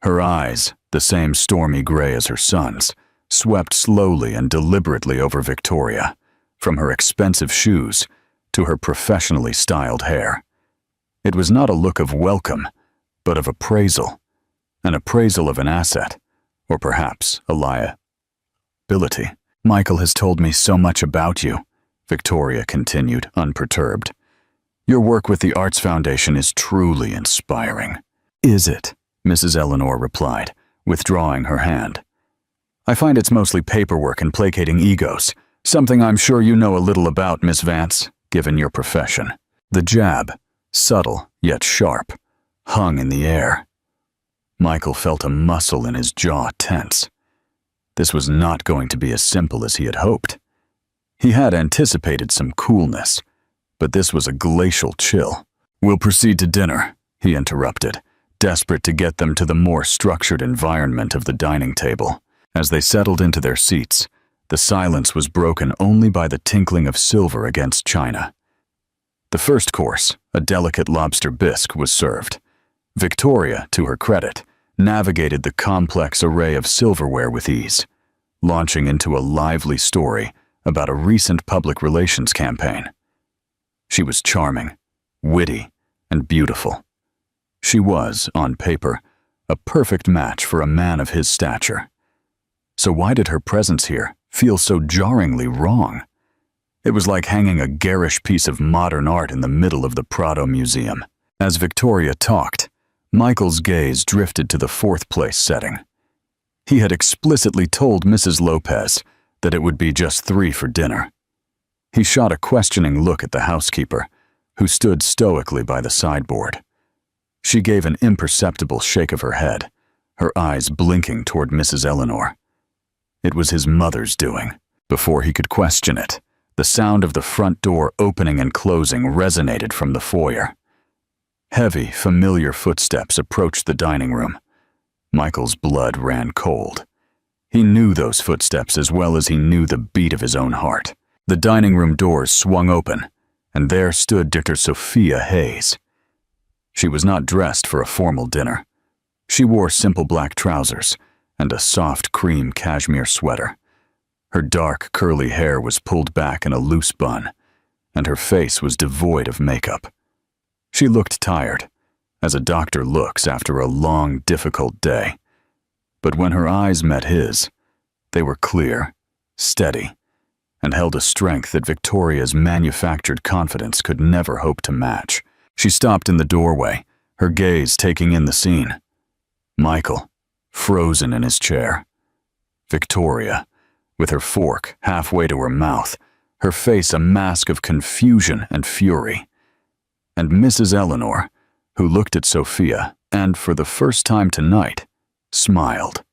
Her eyes, the same stormy gray as her son's, swept slowly and deliberately over Victoria, from her expensive shoes to her professionally styled hair. It was not a look of welcome, but of appraisal, an appraisal of an asset, or perhaps a liability. "Michael has told me so much about you," Victoria continued, unperturbed. "Your work with the Arts Foundation is truly inspiring." "Is it?" Mrs. Eleanor replied, withdrawing her hand. "I find it's mostly paperwork and placating egos, something I'm sure you know a little about, Miss Vance, given your profession." The jab, subtle yet sharp, hung in the air. Michael felt a muscle in his jaw tense. This was not going to be as simple as he had hoped. He had anticipated some coolness, but this was a glacial chill. "We'll proceed to dinner," he interrupted, desperate to get them to the more structured environment of the dining table. As they settled into their seats, the silence was broken only by the tinkling of silver against china. The first course, a delicate lobster bisque, was served. Victoria, to her credit, navigated the complex array of silverware with ease, launching into a lively story about a recent public relations campaign. She was charming, witty, and beautiful. She was, on paper, a perfect match for a man of his stature. So why did her presence here feel so jarringly wrong? It was like hanging a garish piece of modern art in the middle of the Prado Museum. As Victoria talked, Michael's gaze drifted to the fourth-place setting. He had explicitly told Mrs. Lopez that it would be just 3 for dinner. He shot a questioning look at the housekeeper, who stood stoically by the sideboard. She gave an imperceptible shake of her head, her eyes blinking toward Mrs. Eleanor. It was his mother's doing. Before he could question it, the sound of the front door opening and closing resonated from the foyer. Heavy, familiar footsteps approached the dining room. Michael's blood ran cold. He knew those footsteps as well as he knew the beat of his own heart. The dining room doors swung open, and there stood Dr. Sophia Hayes. She was not dressed for a formal dinner. She wore simple black trousers and a soft cream cashmere sweater. Her dark, curly hair was pulled back in a loose bun, and her face was devoid of makeup. She looked tired, as a doctor looks after a long, difficult day. But when her eyes met his, they were clear, steady, and held a strength that Victoria's manufactured confidence could never hope to match. She stopped in the doorway, her gaze taking in the scene. Michael, frozen in his chair. Victoria, with her fork halfway to her mouth, her face a mask of confusion and fury. And Mrs. Eleanor, who looked at Sophia and, for the first time tonight, smiled.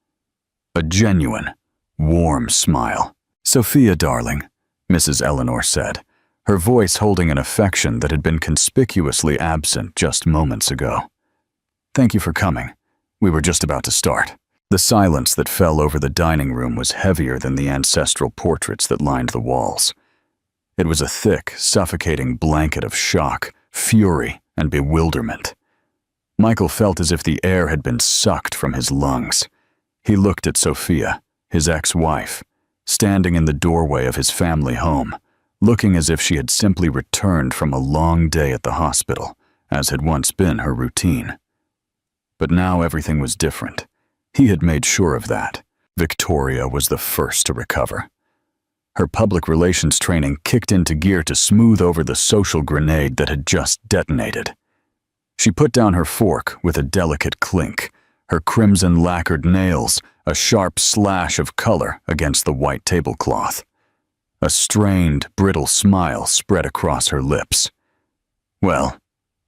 A genuine, warm smile. "Sophia, darling," Mrs. Eleanor said, her voice holding an affection that had been conspicuously absent just moments ago. "Thank you for coming. We were just about to start." The silence that fell over the dining room was heavier than the ancestral portraits that lined the walls. It was a thick, suffocating blanket of shock, fury, and bewilderment. Michael felt as if the air had been sucked from his lungs. He looked at Sophia, his ex-wife, standing in the doorway of his family home, looking as if she had simply returned from a long day at the hospital, as had once been her routine. But now everything was different. He had made sure of that. Victoria was the first to recover. Her public relations training kicked into gear to smooth over the social grenade that had just detonated. She put down her fork with a delicate clink, her crimson lacquered nails a sharp slash of color against the white tablecloth. A strained, brittle smile spread across her lips. "Well,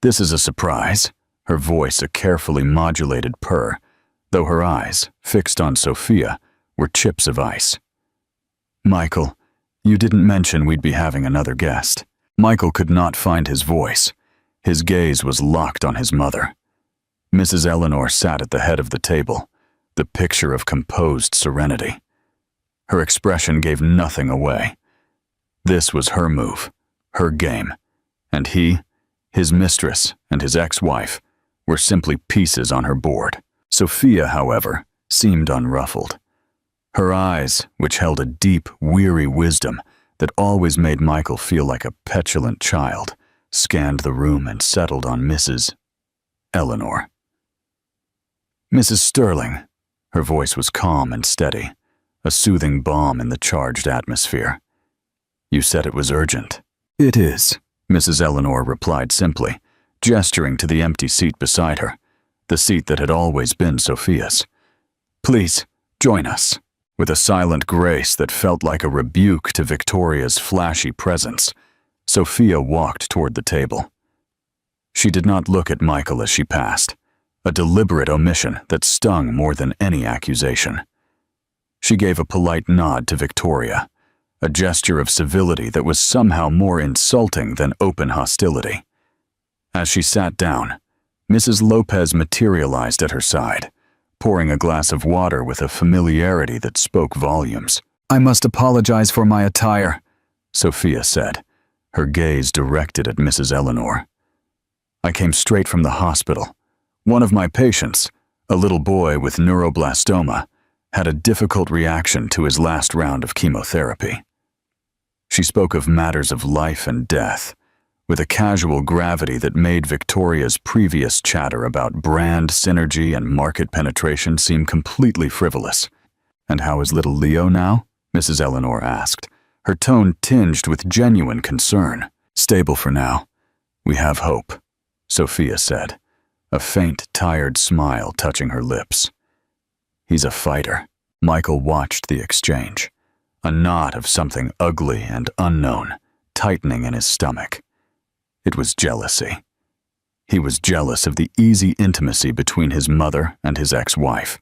this is a surprise," her voice a carefully modulated purr, though her eyes, fixed on Sophia, were chips of ice. "Michael, you didn't mention we'd be having another guest." Michael could not find his voice. His gaze was locked on his mother. Mrs. Eleanor sat at the head of the table, the picture of composed serenity. Her expression gave nothing away. This was her move, her game, and he, his mistress, and his ex-wife were simply pieces on her board. Sophia, however, seemed unruffled. Her eyes, which held a deep, weary wisdom that always made Michael feel like a petulant child, scanned the room and settled on Mrs. Eleanor. "Mrs. Sterling," her voice was calm and steady, a soothing balm in the charged atmosphere. "You said it was urgent." "It is," Mrs. Eleanor replied simply, gesturing to the empty seat beside her, the seat that had always been Sophia's. "Please, join us." With a silent grace that felt like a rebuke to Victoria's flashy presence, Sophia walked toward the table. She did not look at Michael as she passed, a deliberate omission that stung more than any accusation. She gave a polite nod to Victoria, a gesture of civility that was somehow more insulting than open hostility. As she sat down, Mrs. Lopez materialized at her side, pouring a glass of water with a familiarity that spoke volumes. "I must apologize for my attire," Sophia said, her gaze directed at Mrs. Eleanor. "I came straight from the hospital. One of my patients, a little boy with neuroblastoma, had a difficult reaction to his last round of chemotherapy." She spoke of matters of life and death, with a casual gravity that made Victoria's previous chatter about brand synergy and market penetration seem completely frivolous. "And how is little Leo now?" Mrs. Eleanor asked, her tone tinged with genuine concern. "Stable for now. We have hope," Sophia said, a faint, tired smile touching her lips. "He's a fighter." Michael watched the exchange, a knot of something ugly and unknown tightening in his stomach. It was jealousy. He was jealous of the easy intimacy between his mother and his ex-wife,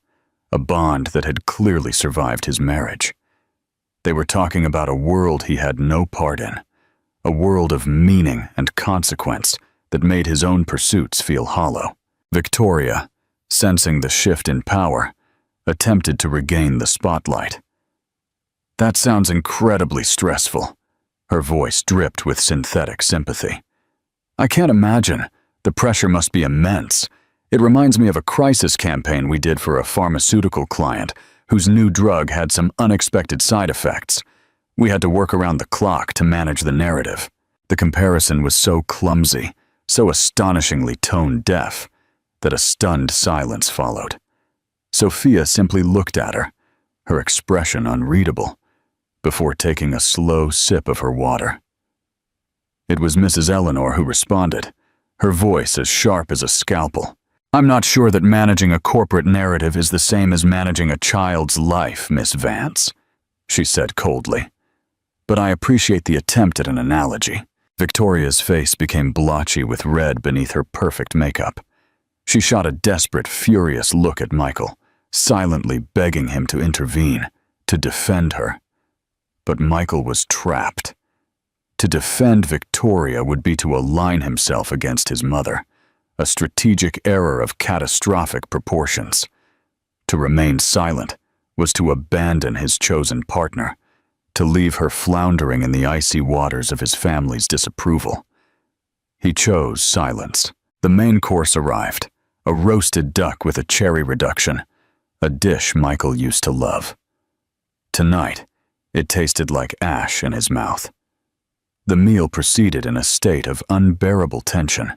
a bond that had clearly survived his marriage. They were talking about a world he had no part in, a world of meaning and consequence that made his own pursuits feel hollow. Victoria, sensing the shift in power, attempted to regain the spotlight. "That sounds incredibly stressful." Her voice dripped with synthetic sympathy. "I can't imagine. The pressure must be immense. It reminds me of a crisis campaign we did for a pharmaceutical client whose new drug had some unexpected side effects. We had to work around the clock to manage the narrative." The comparison was so clumsy, so astonishingly tone-deaf, that a stunned silence followed. Sophia simply looked at her, her expression unreadable, before taking a slow sip of her water. It was Mrs. Eleanor who responded, her voice as sharp as a scalpel. "I'm not sure that managing a corporate narrative is the same as managing a child's life, Miss Vance," she said coldly. "But I appreciate the attempt at an analogy." Victoria's face became blotchy with red beneath her perfect makeup. She shot a desperate, furious look at Michael, silently begging him to intervene, to defend her. But Michael was trapped. To defend Victoria would be to align himself against his mother, a strategic error of catastrophic proportions. To remain silent was to abandon his chosen partner, to leave her floundering in the icy waters of his family's disapproval. He chose silence. The main course arrived, a roasted duck with a cherry reduction, a dish Michael used to love. Tonight, it tasted like ash in his mouth. The meal proceeded in a state of unbearable tension.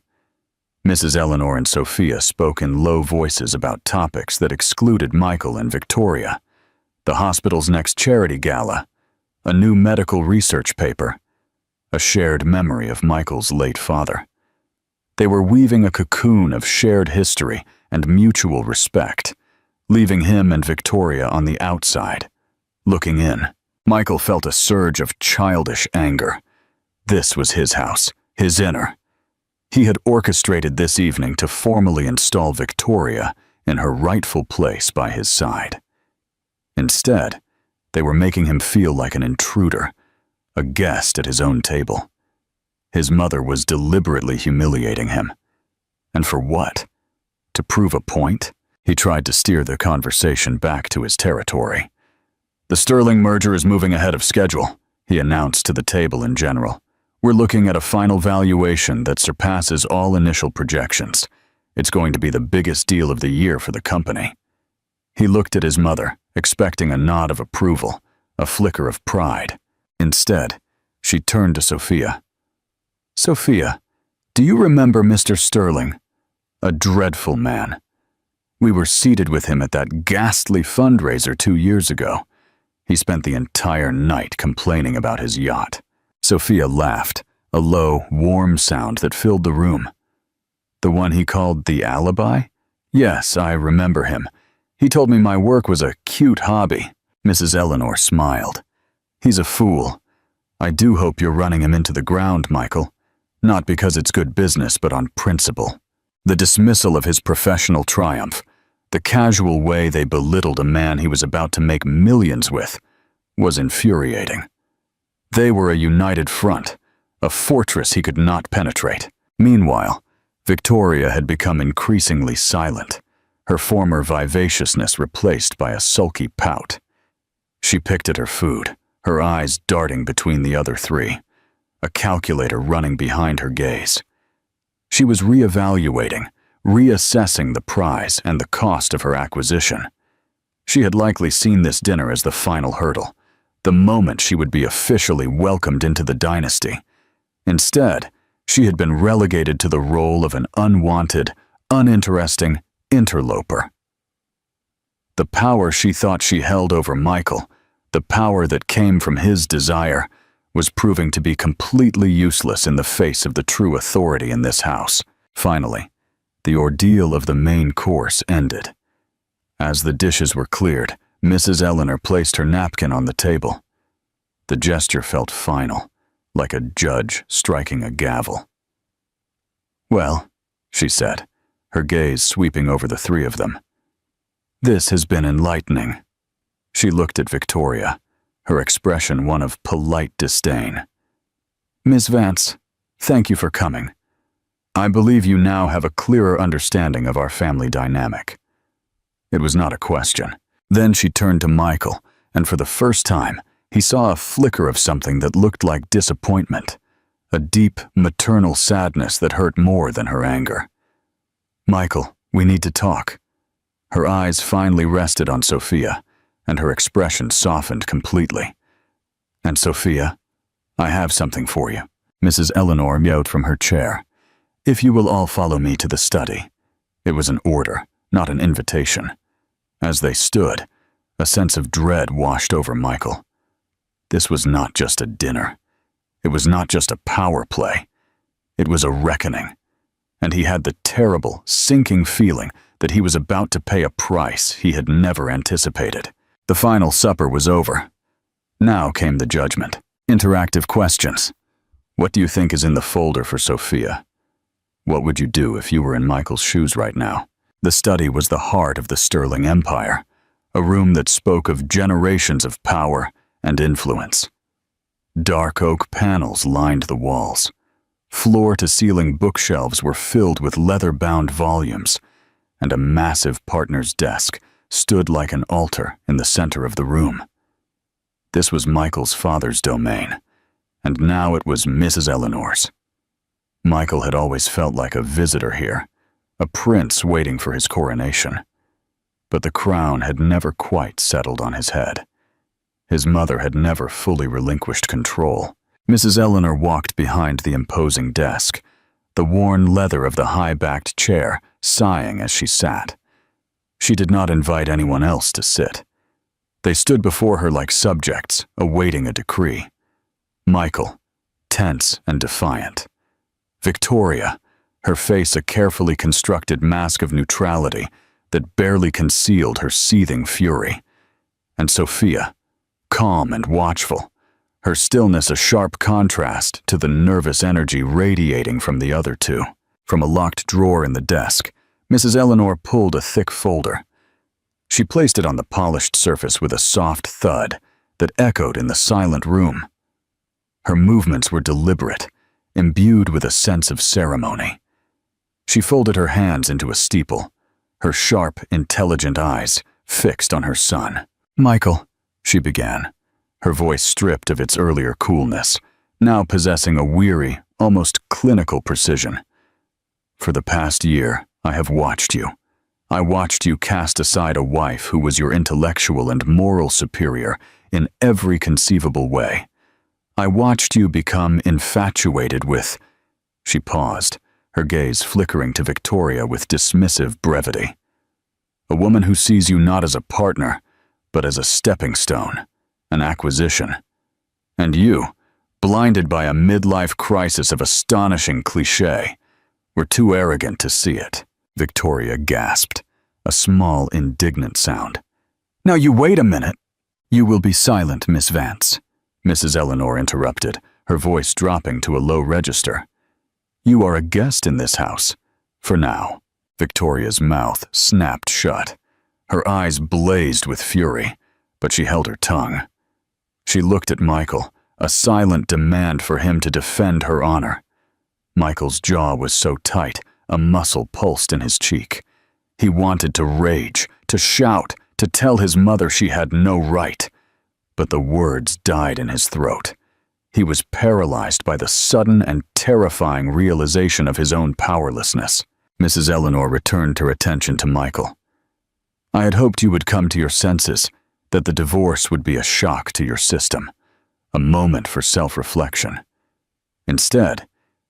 Mrs. Eleanor and Sophia spoke in low voices about topics that excluded Michael and Victoria: the hospital's next charity gala, a new medical research paper, a shared memory of Michael's late father. They were weaving a cocoon of shared history and mutual respect, leaving him and Victoria on the outside, looking in. Michael felt a surge of childish anger. This was his house, his inner. He had orchestrated this evening to formally install Victoria in her rightful place by his side. Instead, they were making him feel like an intruder, a guest at his own table. His mother was deliberately humiliating him. And for what? To prove a point? He tried to steer the conversation back to his territory. "The Sterling merger is moving ahead of schedule," he announced to the table in general. "We're looking at a final valuation that surpasses all initial projections. It's going to be the biggest deal of the year for the company." He looked at his mother, expecting a nod of approval, a flicker of pride. Instead, she turned to Sophia. "Sophia, do you remember Mr. Sterling? A dreadful man. We were seated with him at that ghastly fundraiser 2 years ago. He spent the entire night complaining about his yacht." Sophia laughed, a low, warm sound that filled the room. "The one he called the alibi? Yes, I remember him. He told me my work was a cute hobby." Mrs. Eleanor smiled. "He's a fool. I do hope you're running him into the ground, Michael. Not because it's good business, but on principle." The dismissal of his professional triumph, the casual way they belittled a man he was about to make millions with, was infuriating. They were a united front, a fortress he could not penetrate. Meanwhile, Victoria had become increasingly silent, her former vivaciousness replaced by a sulky pout. She picked at her food, her eyes darting between the other three, a calculator running behind her gaze. She was reevaluating, reassessing the prize and the cost of her acquisition. She had likely seen this dinner as the final hurdle, the moment she would be officially welcomed into the dynasty. Instead, she had been relegated to the role of an unwanted, uninteresting interloper. The power she thought she held over Michael, the power that came from his desire, was proving to be completely useless in the face of the true authority in this house. Finally, the ordeal of the main course ended. As the dishes were cleared, Mrs. Eleanor placed her napkin on the table. The gesture felt final, like a judge striking a gavel. "Well," she said, her gaze sweeping over the three of them. "This has been enlightening." She looked at Victoria, her expression one of polite disdain. "Miss Vance, thank you for coming. I believe you now have a clearer understanding of our family dynamic." It was not a question. Then she turned to Michael, and for the first time, he saw a flicker of something that looked like disappointment, a deep, maternal sadness that hurt more than her anger. "Michael, we need to talk." Her eyes finally rested on Sophia, and her expression softened completely. "And Sophia, I have something for you." Mrs. Eleanor meowed from her chair. "If you will all follow me to the study." It was an order, not an invitation. As they stood, a sense of dread washed over Michael. This was not just a dinner. It was not just a power play. It was a reckoning. And he had the terrible, sinking feeling that he was about to pay a price he had never anticipated. The final supper was over. Now came the judgment. Interactive questions. What do you think is in the folder for Sophia? What would you do if you were in Michael's shoes right now? The study was the heart of the Sterling Empire, a room that spoke of generations of power and influence. Dark oak panels lined the walls. Floor-to-ceiling bookshelves were filled with leather-bound volumes, and a massive partner's desk stood like an altar in the center of the room. This was Michael's father's domain, and now it was Mrs. Eleanor's. Michael had always felt like a visitor here, a prince waiting for his coronation. But the crown had never quite settled on his head. His mother had never fully relinquished control. Mrs. Eleanor walked behind the imposing desk, the worn leather of the high-backed chair sighing as she sat. She did not invite anyone else to sit. They stood before her like subjects, awaiting a decree. Michael, tense and defiant. Victoria, her face a carefully constructed mask of neutrality that barely concealed her seething fury. And Sophia, calm and watchful, her stillness a sharp contrast to the nervous energy radiating from the other two. From a locked drawer in the desk, Mrs. Eleanor pulled a thick folder. She placed it on the polished surface with a soft thud that echoed in the silent room. Her movements were deliberate, imbued with a sense of ceremony. She folded her hands into a steeple, her sharp, intelligent eyes fixed on her son. "Michael," she began, her voice stripped of its earlier coolness, now possessing a weary, almost clinical precision. "For the past year, I have watched you. I watched you cast aside a wife who was your intellectual and moral superior in every conceivable way. I watched you become infatuated with—" She paused, her gaze flickering to Victoria with dismissive brevity. "A woman who sees you not as a partner, but as a stepping stone, an acquisition. And you, blinded by a midlife crisis of astonishing cliché, were too arrogant to see it." Victoria gasped, a small, indignant sound. "Now you wait a minute." "You will be silent, Miss Vance," Mrs. Eleanor interrupted, her voice dropping to a low register. "You are a guest in this house, for now." Victoria's mouth snapped shut. Her eyes blazed with fury, but she held her tongue. She looked at Michael, a silent demand for him to defend her honor. Michael's jaw was so tight, a muscle pulsed in his cheek. He wanted to rage, to shout, to tell his mother she had no right. But the words died in his throat. He was paralyzed by the sudden and terrifying realization of his own powerlessness. Mrs. Eleanor returned her attention to Michael. "I had hoped you would come to your senses, that the divorce would be a shock to your system, a moment for self-reflection. Instead,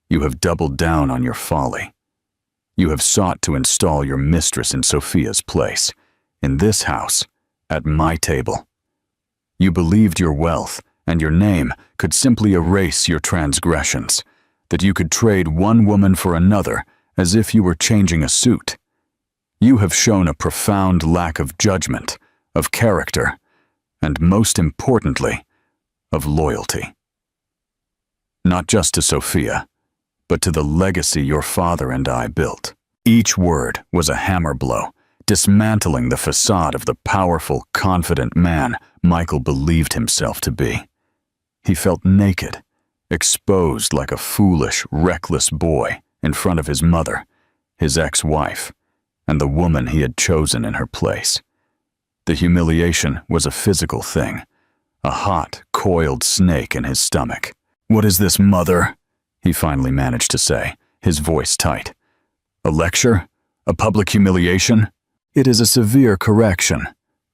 you have doubled down on your folly. You have sought to install your mistress in Sophia's place, in this house, at my table. You believed your wealth and your name could simply erase your transgressions, that you could trade one woman for another as if you were changing a suit. You have shown a profound lack of judgment, of character, and most importantly, of loyalty. Not just to Sophia, but to the legacy your father and I built." Each word was a hammer blow, dismantling the facade of the powerful, confident man Michael believed himself to be. He felt naked, exposed like a foolish, reckless boy in front of his mother, his ex-wife, and the woman he had chosen in her place. The humiliation was a physical thing, a hot, coiled snake in his stomach. "What is this, Mother?" he finally managed to say, his voice tight. "A lecture? A public humiliation?" "It is a severe correction,"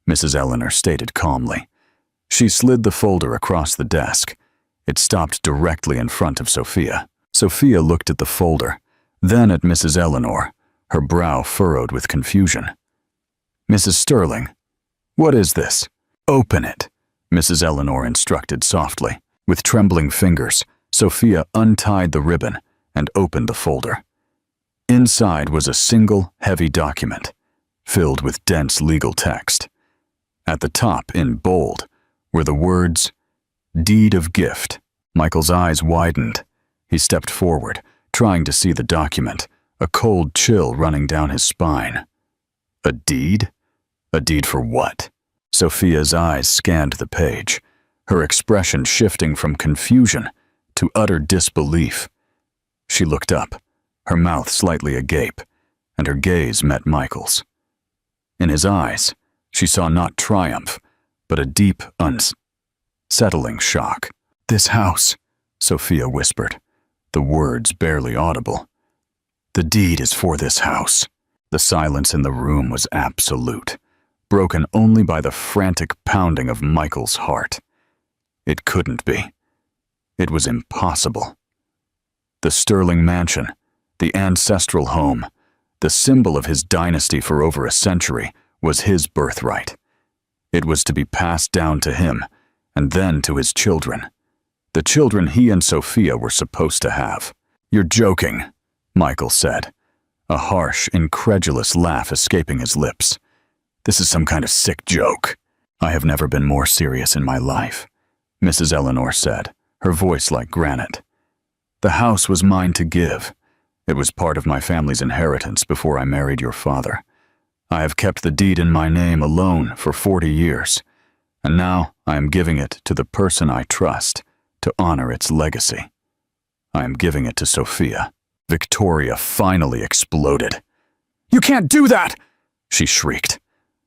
Mrs. Eleanor stated calmly. She slid the folder across the desk. It stopped directly in front of Sophia. Sophia looked at the folder, then at Mrs. Eleanor, her brow furrowed with confusion. "Mrs. Sterling, what is this?" "Open it," Mrs. Eleanor instructed softly. With trembling fingers, Sophia untied the ribbon and opened the folder. Inside was a single, heavy document, filled with dense legal text. At the top, in bold, were the words, "Deed of Gift." Michael's eyes widened. He stepped forward, trying to see the document, a cold chill running down his spine. A deed? A deed for what? Sophia's eyes scanned the page, her expression shifting from confusion to utter disbelief. She looked up, her mouth slightly agape, and her gaze met Michael's. In his eyes, she saw not triumph, but a deep, unsettling shock. "This house," Sophia whispered, the words barely audible. "The deed is for this house." The silence in the room was absolute, broken only by the frantic pounding of Michael's heart. It couldn't be. It was impossible. The Sterling mansion, the ancestral home, the symbol of his dynasty for over a century, was his birthright. It was to be passed down to him, and then to his children. The children he and Sophia were supposed to have. "You're joking," Michael said, a harsh, incredulous laugh escaping his lips. "This is some kind of sick joke." "I have never been more serious in my life," Mrs. Eleanor said, her voice like granite. "The house was mine to give. It was part of my family's inheritance before I married your father. I have kept the deed in my name alone for 40 years, and now I am giving it to the person I trust to honor its legacy. I am giving it to Sophia." Victoria finally exploded. "You can't do that!" she shrieked.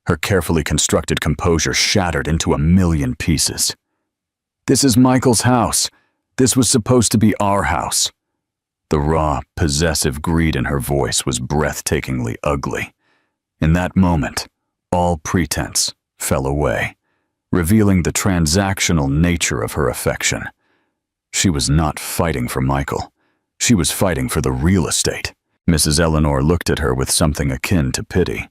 Her carefully constructed composure shattered into a million pieces. "This is Michael's house. This was supposed to be our house." The raw, possessive greed in her voice was breathtakingly ugly. In that moment, all pretense fell away, revealing the transactional nature of her affection. She was not fighting for Michael. She was fighting for the real estate. Mrs. Eleanor looked at her with something akin to pity.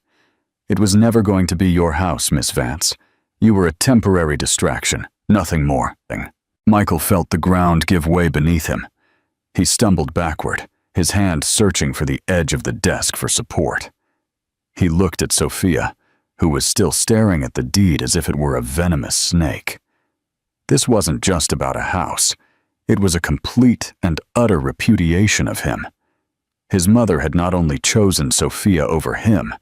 "It was never going to be your house, Miss Vance. You were a temporary distraction, nothing more." Michael felt the ground give way beneath him. He stumbled backward, his hand searching for the edge of the desk for support. He looked at Sophia, who was still staring at the deed as if it were a venomous snake. This wasn't just about a house. It was a complete and utter repudiation of him. His mother had not only chosen Sophia over him,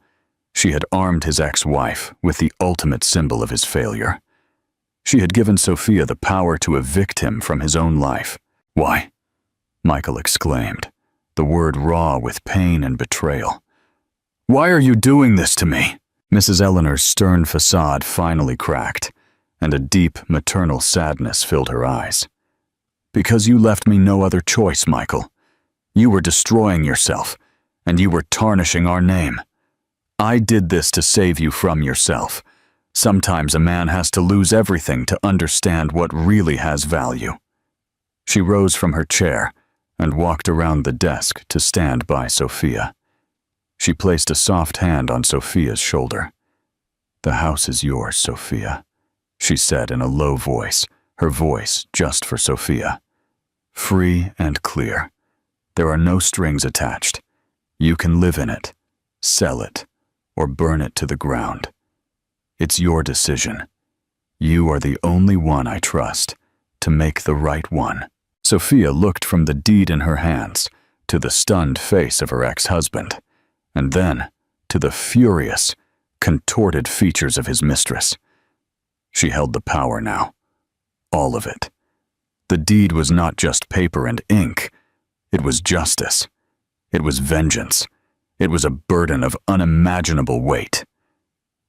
she had armed his ex-wife with the ultimate symbol of his failure. She had given Sophia the power to evict him from his own life. "Why?" Michael exclaimed, the word raw with pain and betrayal. "Why are you doing this to me?" Mrs. Eleanor's stern facade finally cracked, and a deep maternal sadness filled her eyes. "Because you left me no other choice, Michael. You were destroying yourself, and you were tarnishing our name. I did this to save you from yourself. Sometimes a man has to lose everything to understand what really has value." She rose from her chair and walked around the desk to stand by Sophia. She placed a soft hand on Sophia's shoulder. "The house is yours, Sophia," she said in a low voice, her voice just for Sophia. "Free and clear. There are no strings attached. You can live in it, sell it, or burn it to the ground. It's your decision. You are the only one I trust to make the right one." Sophia looked from the deed in her hands to the stunned face of her ex-husband, and then to the furious, contorted features of his mistress. She held the power now. All of it. The deed was not just paper and ink. It was justice. It was vengeance. It was a burden of unimaginable weight.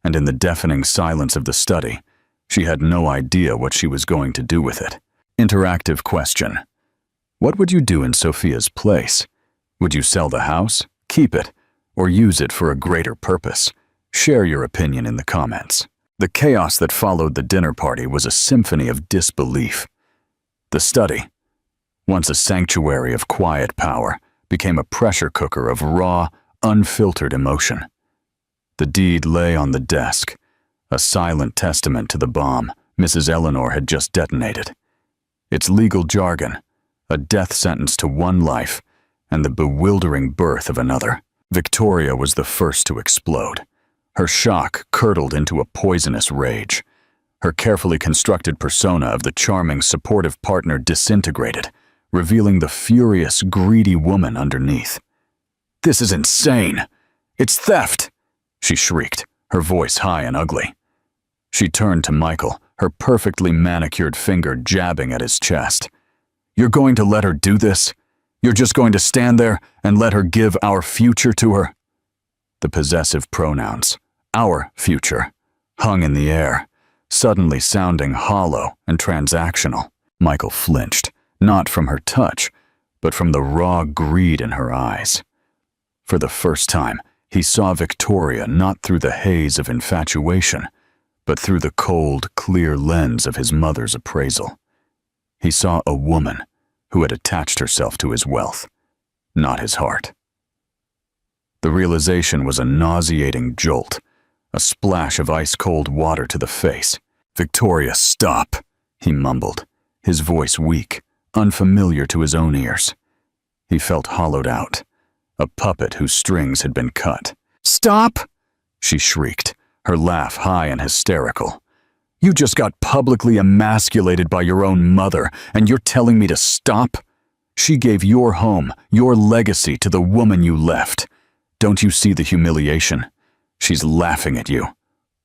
And in the deafening silence of the study, she had no idea what she was going to do with it. Interactive question. What would you do in Sophia's place? Would you sell the house, keep it, or use it for a greater purpose? Share your opinion in the comments. The chaos that followed the dinner party was a symphony of disbelief. The study, once a sanctuary of quiet power, became a pressure cooker of raw, unfiltered emotion. The deed lay on the desk, a silent testament to the bomb Mrs. Eleanor had just detonated. Its legal jargon, a death sentence to one life, and the bewildering birth of another. Victoria was the first to explode. Her shock curdled into a poisonous rage. Her carefully constructed persona of the charming, supportive partner disintegrated, revealing the furious, greedy woman underneath. "This is insane! It's theft!" she shrieked, her voice high and ugly. She turned to Michael, her perfectly manicured finger jabbing at his chest. "You're going to let her do this? You're just going to stand there and let her give our future to her?" The possessive pronouns, "our future," hung in the air, suddenly sounding hollow and transactional. Michael flinched, not from her touch, but from the raw greed in her eyes. For the first time, he saw Victoria not through the haze of infatuation, but through the cold, clear lens of his mother's appraisal. He saw a woman who had attached herself to his wealth, not his heart. The realization was a nauseating jolt, a splash of ice-cold water to the face. "Victoria, stop," he mumbled, his voice weak, unfamiliar to his own ears. He felt hollowed out, a puppet whose strings had been cut. "Stop!" she shrieked, her laugh high and hysterical. "You just got publicly emasculated by your own mother, and you're telling me to stop? She gave your home, your legacy to the woman you left. Don't you see the humiliation? She's laughing at you.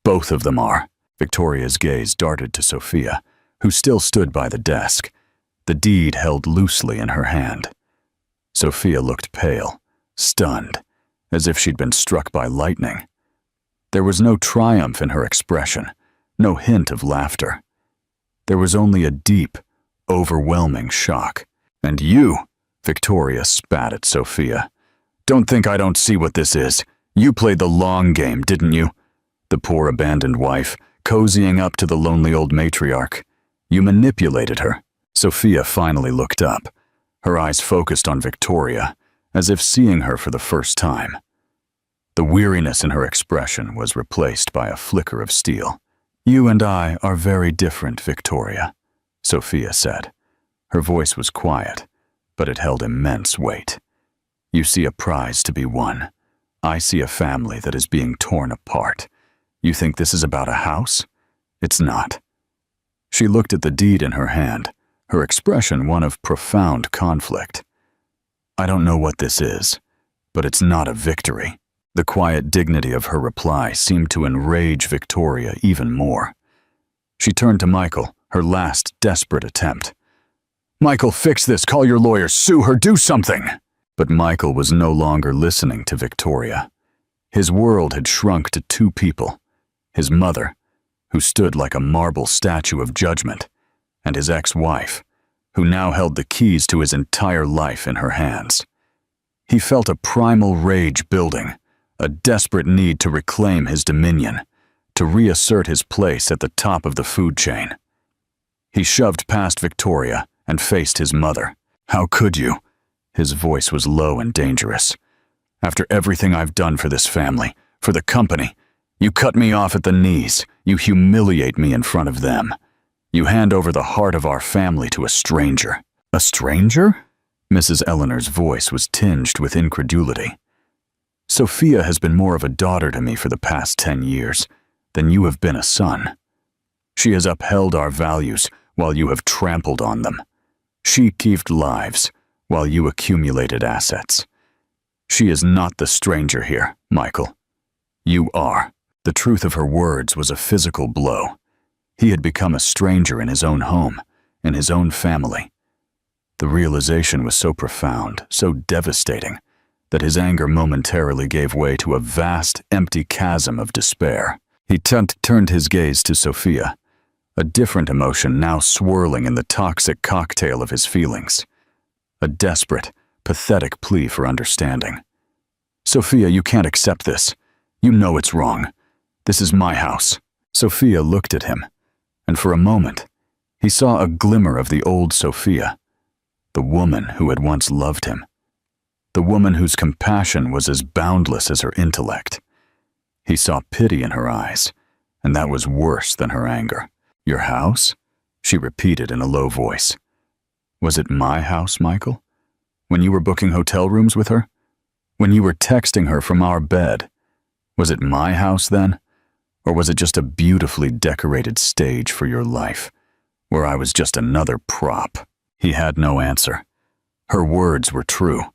Both of them are." Victoria's gaze darted to Sophia, who still stood by the desk, the deed held loosely in her hand. Sophia looked pale, stunned, as if she'd been struck by lightning. There was no triumph in her expression, no hint of laughter. There was only a deep, overwhelming shock. "And you," Victoria spat at Sophia, "don't think I don't see what this is. You played the long game, didn't you? The poor abandoned wife, cozying up to the lonely old matriarch. You manipulated her." Sophia finally looked up, her eyes focused on Victoria, as if seeing her for the first time. The weariness in her expression was replaced by a flicker of steel. "You and I are very different, Victoria," Sophia said. Her voice was quiet, but it held immense weight. "You see a prize to be won. I see a family that is being torn apart. You think this is about a house? It's not." She looked at the deed in her hand, her expression one of profound conflict. "I don't know what this is, but it's not a victory." The quiet dignity of her reply seemed to enrage Victoria even more. She turned to Michael, her last desperate attempt. "Michael, fix this, call your lawyer, sue her, do something!" But Michael was no longer listening to Victoria. His world had shrunk to two people, his mother, who stood like a marble statue of judgment, and his ex-wife, who now held the keys to his entire life in her hands. He felt a primal rage building, a desperate need to reclaim his dominion, to reassert his place at the top of the food chain. He shoved past Victoria and faced his mother. "How could you?" His voice was low and dangerous. "After everything I've done for this family, for the company, you cut me off at the knees, you humiliate me in front of them. You hand over the heart of our family to a stranger." "A stranger?" Mrs. Eleanor's voice was tinged with incredulity. "Sophia has been more of a daughter to me for the past 10 years than you have been a son. She has upheld our values while you have trampled on them. She gave lives while you accumulated assets. She is not the stranger here, Michael. You are." The truth of her words was a physical blow. He had become a stranger in his own home, in his own family. The realization was so profound, so devastating, that his anger momentarily gave way to a vast, empty chasm of despair. He turned his gaze to Sophia, a different emotion now swirling in the toxic cocktail of his feelings. A desperate, pathetic plea for understanding. "Sophia, you can't accept this. You know it's wrong. This is my house." Sophia looked at him, and for a moment, he saw a glimmer of the old Sophia, the woman who had once loved him, the woman whose compassion was as boundless as her intellect. He saw pity in her eyes, and that was worse than her anger. "Your house?" she repeated in a low voice. "Was it my house, Michael? When you were booking hotel rooms with her? When you were texting her from our bed? Was it my house then? Or was it just a beautifully decorated stage for your life, where I was just another prop?" He had no answer. Her words were true,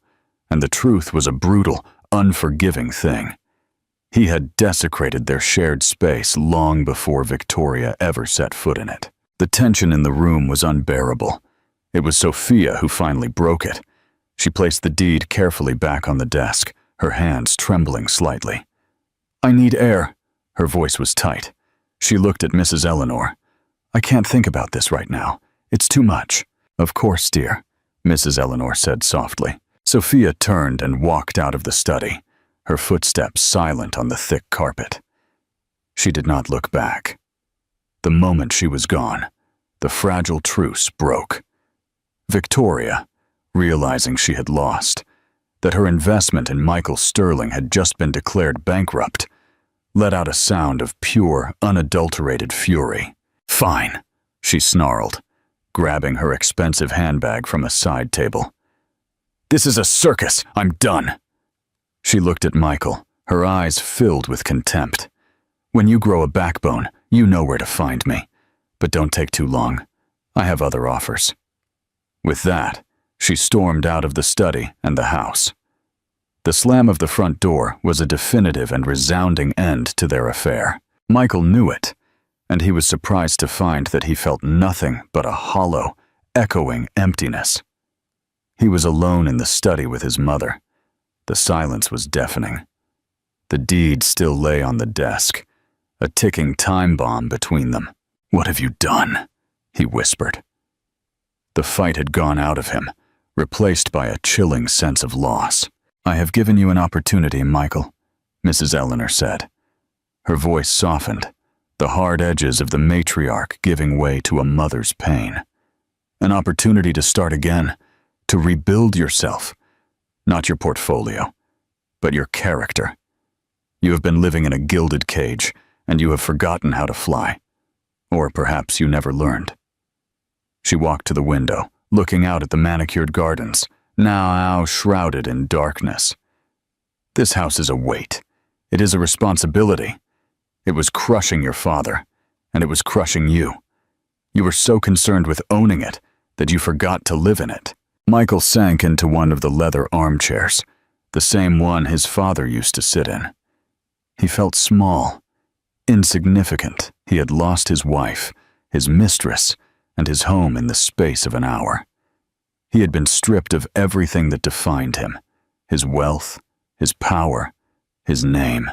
and the truth was a brutal, unforgiving thing. He had desecrated their shared space long before Victoria ever set foot in it. The tension in the room was unbearable. It was Sophia who finally broke it. She placed the deed carefully back on the desk, her hands trembling slightly. "I need air." Her voice was tight. She looked at Mrs. Eleanor. "I can't think about this right now. It's too much." "Of course, dear," Mrs. Eleanor said softly. Sophia turned and walked out of the study, her footsteps silent on the thick carpet. She did not look back. The moment she was gone, the fragile truce broke. Victoria, realizing she had lost, that her investment in Michael Sterling had just been declared bankrupt, let out a sound of pure, unadulterated fury. "Fine," she snarled, grabbing her expensive handbag from a side table. "This is a circus. I'm done." She looked at Michael, her eyes filled with contempt. "When you grow a backbone, you know where to find me. But don't take too long. I have other offers." With that, she stormed out of the study and the house. The slam of the front door was a definitive and resounding end to their affair. Michael knew it, and he was surprised to find that he felt nothing but a hollow, echoing emptiness. He was alone in the study with his mother. The silence was deafening. The deed still lay on the desk, a ticking time bomb between them. "What have you done?" he whispered. The fight had gone out of him, replaced by a chilling sense of loss. "I have given you an opportunity, Michael," Mrs. Eleanor said. Her voice softened, the hard edges of the matriarch giving way to a mother's pain. "An opportunity to start again, to rebuild yourself. Not your portfolio, but your character. You have been living in a gilded cage, and you have forgotten how to fly. Or perhaps you never learned." She walked to the window, looking out at the manicured gardens, now shrouded in darkness. "This house is a weight. It is a responsibility. It was crushing your father, and it was crushing you. You were so concerned with owning it that you forgot to live in it." Michael sank into one of the leather armchairs, the same one his father used to sit in. He felt small, insignificant. He had lost his wife, his mistress, and his home in the space of an hour. He had been stripped of everything that defined him, his wealth, his power, his name.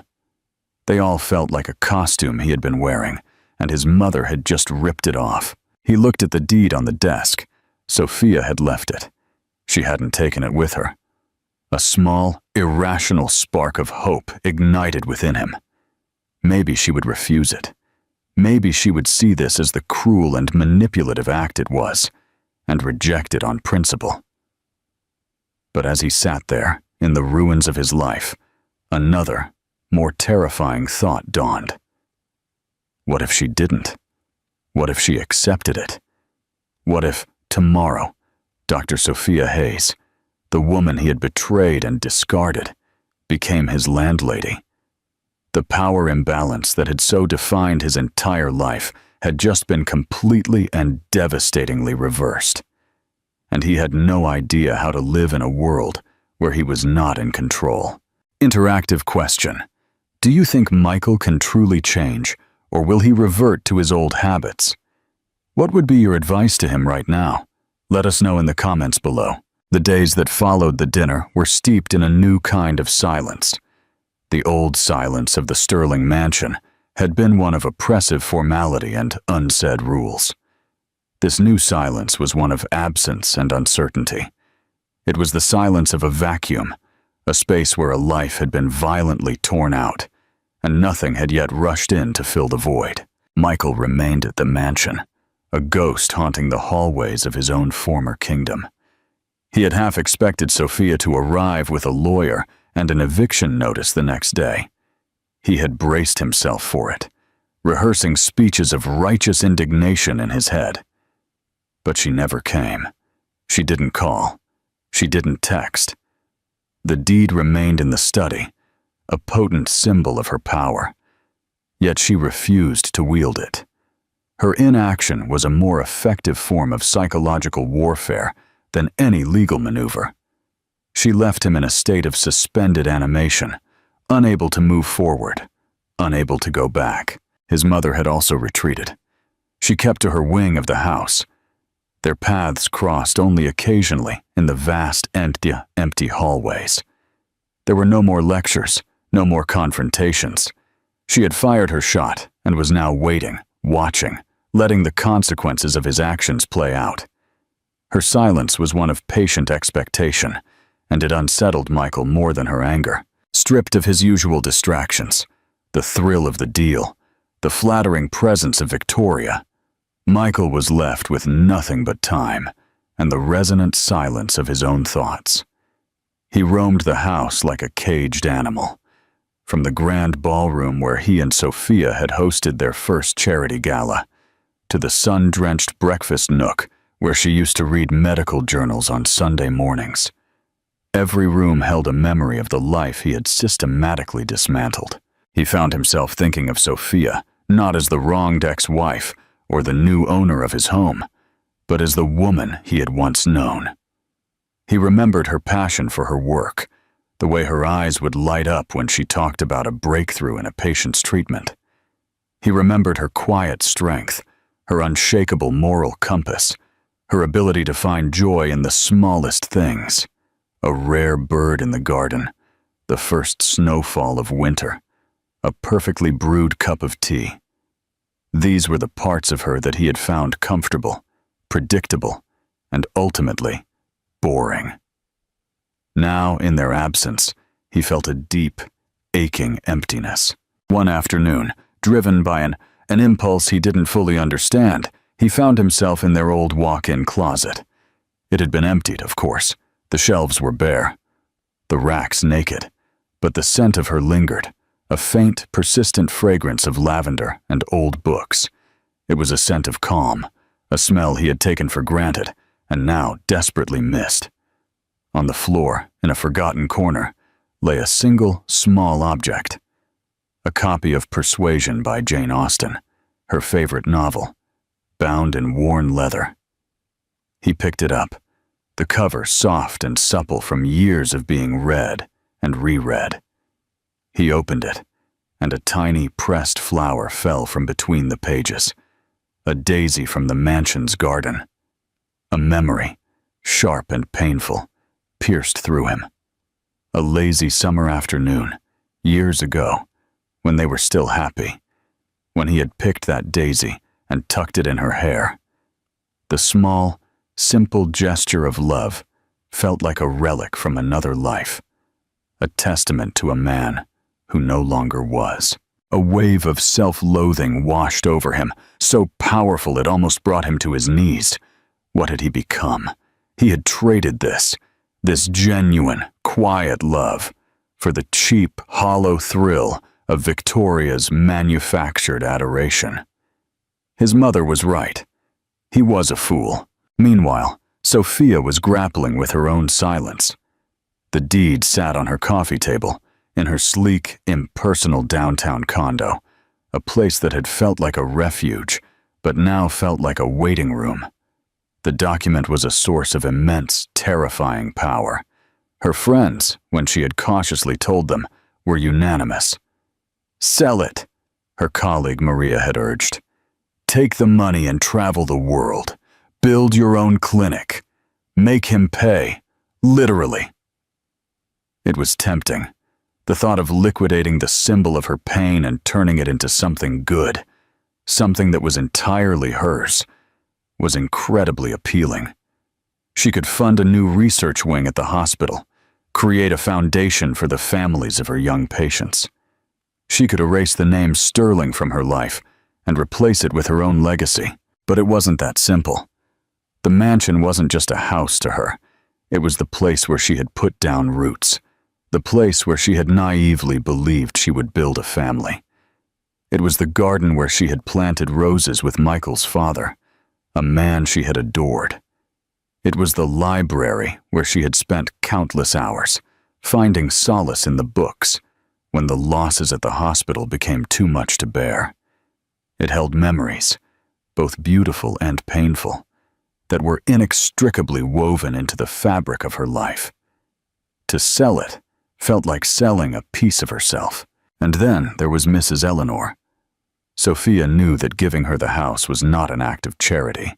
They all felt like a costume he had been wearing, and his mother had just ripped it off. He looked at the deed on the desk. Sophia had left it. She hadn't taken it with her. A small, irrational spark of hope ignited within him. Maybe she would refuse it. Maybe she would see this as the cruel and manipulative act it was, and reject it on principle. But as he sat there, in the ruins of his life, another, more terrifying thought dawned. What if she didn't? What if she accepted it? What if, tomorrow, Dr. Sophia Hayes, the woman he had betrayed and discarded, became his landlady? The power imbalance that had so defined his entire life had just been completely and devastatingly reversed. And he had no idea how to live in a world where he was not in control. Interactive question. Do you think Michael can truly change, or will he revert to his old habits? What would be your advice to him right now? Let us know in the comments below. The days that followed the dinner were steeped in a new kind of silence. The old silence of the Sterling mansion had been one of oppressive formality and unsaid rules. This new silence was one of absence and uncertainty. It was the silence of a vacuum, a space where a life had been violently torn out, and nothing had yet rushed in to fill the void. Michael remained at the mansion, a ghost haunting the hallways of his own former kingdom. He had half expected Sophia to arrive with a lawyer and an eviction notice the next day. He had braced himself for it, rehearsing speeches of righteous indignation in his head. But she never came. She didn't call. She didn't text. The deed remained in the study, a potent symbol of her power. Yet she refused to wield it. Her inaction was a more effective form of psychological warfare than any legal maneuver. She left him in a state of suspended animation, unable to move forward, unable to go back. His mother had also retreated. She kept to her wing of the house. Their paths crossed only occasionally in the vast, empty hallways. There were no more lectures, no more confrontations. She had fired her shot and was now waiting, watching, letting the consequences of his actions play out. Her silence was one of patient expectation, and it unsettled Michael more than her anger. Stripped of his usual distractions, the thrill of the deal, the flattering presence of Victoria, Michael was left with nothing but time and the resonant silence of his own thoughts. He roamed the house like a caged animal, from the grand ballroom where he and Sophia had hosted their first charity gala, to the sun-drenched breakfast nook where she used to read medical journals on Sunday mornings. Every room held a memory of the life he had systematically dismantled. He found himself thinking of Sophia not as the wronged ex-wife or the new owner of his home, but as the woman he had once known. He remembered her passion for her work, the way her eyes would light up when she talked about a breakthrough in a patient's treatment. He remembered her quiet strength, her unshakable moral compass, her ability to find joy in the smallest things. A rare bird in the garden, the first snowfall of winter, a perfectly brewed cup of tea. These were the parts of her that he had found comfortable, predictable, and ultimately boring. Now, in their absence, he felt a deep, aching emptiness. One afternoon, driven by an impulse he didn't fully understand, he found himself in their old walk-in closet. It had been emptied, of course. The shelves were bare, the racks naked, but the scent of her lingered, a faint, persistent fragrance of lavender and old books. It was a scent of calm, a smell he had taken for granted and now desperately missed. On the floor, in a forgotten corner, lay a single, small object. A copy of Persuasion by Jane Austen, her favorite novel, bound in worn leather. He picked it up, the cover soft and supple from years of being read and reread. He opened it, and a tiny pressed flower fell from between the pages, a daisy from the mansion's garden. A memory, sharp and painful, pierced through him. A lazy summer afternoon, years ago, when they were still happy, when he had picked that daisy and tucked it in her hair. The small, simple gesture of love felt like a relic from another life, a testament to a man who no longer was. A wave of self-loathing washed over him, so powerful it almost brought him to his knees. What had he become? He had traded this genuine, quiet love, for the cheap, hollow thrill of Victoria's manufactured adoration. His mother was right. He was a fool. Meanwhile, Sophia was grappling with her own silence. The deed sat on her coffee table, in her sleek, impersonal downtown condo, a place that had felt like a refuge, but now felt like a waiting room. The document was a source of immense, terrifying power. Her friends, when she had cautiously told them, were unanimous. "Sell it," her colleague Maria had urged. "Take the money and travel the world. Build your own clinic. Make him pay. Literally. It was tempting. The thought of liquidating the symbol of her pain and turning it into something good, something that was entirely hers, was incredibly appealing. She could fund a new research wing at the hospital, create a foundation for the families of her young patients. She could erase the name Sterling from her life and replace it with her own legacy. But it wasn't that simple. The mansion wasn't just a house to her. It was the place where she had put down roots, the place where she had naively believed she would build a family. It was the garden where she had planted roses with Michael's father, a man she had adored. It was the library where she had spent countless hours, finding solace in the books when the losses at the hospital became too much to bear. It held memories, both beautiful and painful, that were inextricably woven into the fabric of her life. To sell it felt like selling a piece of herself. And then there was Mrs. Eleanor. Sophia knew that giving her the house was not an act of charity.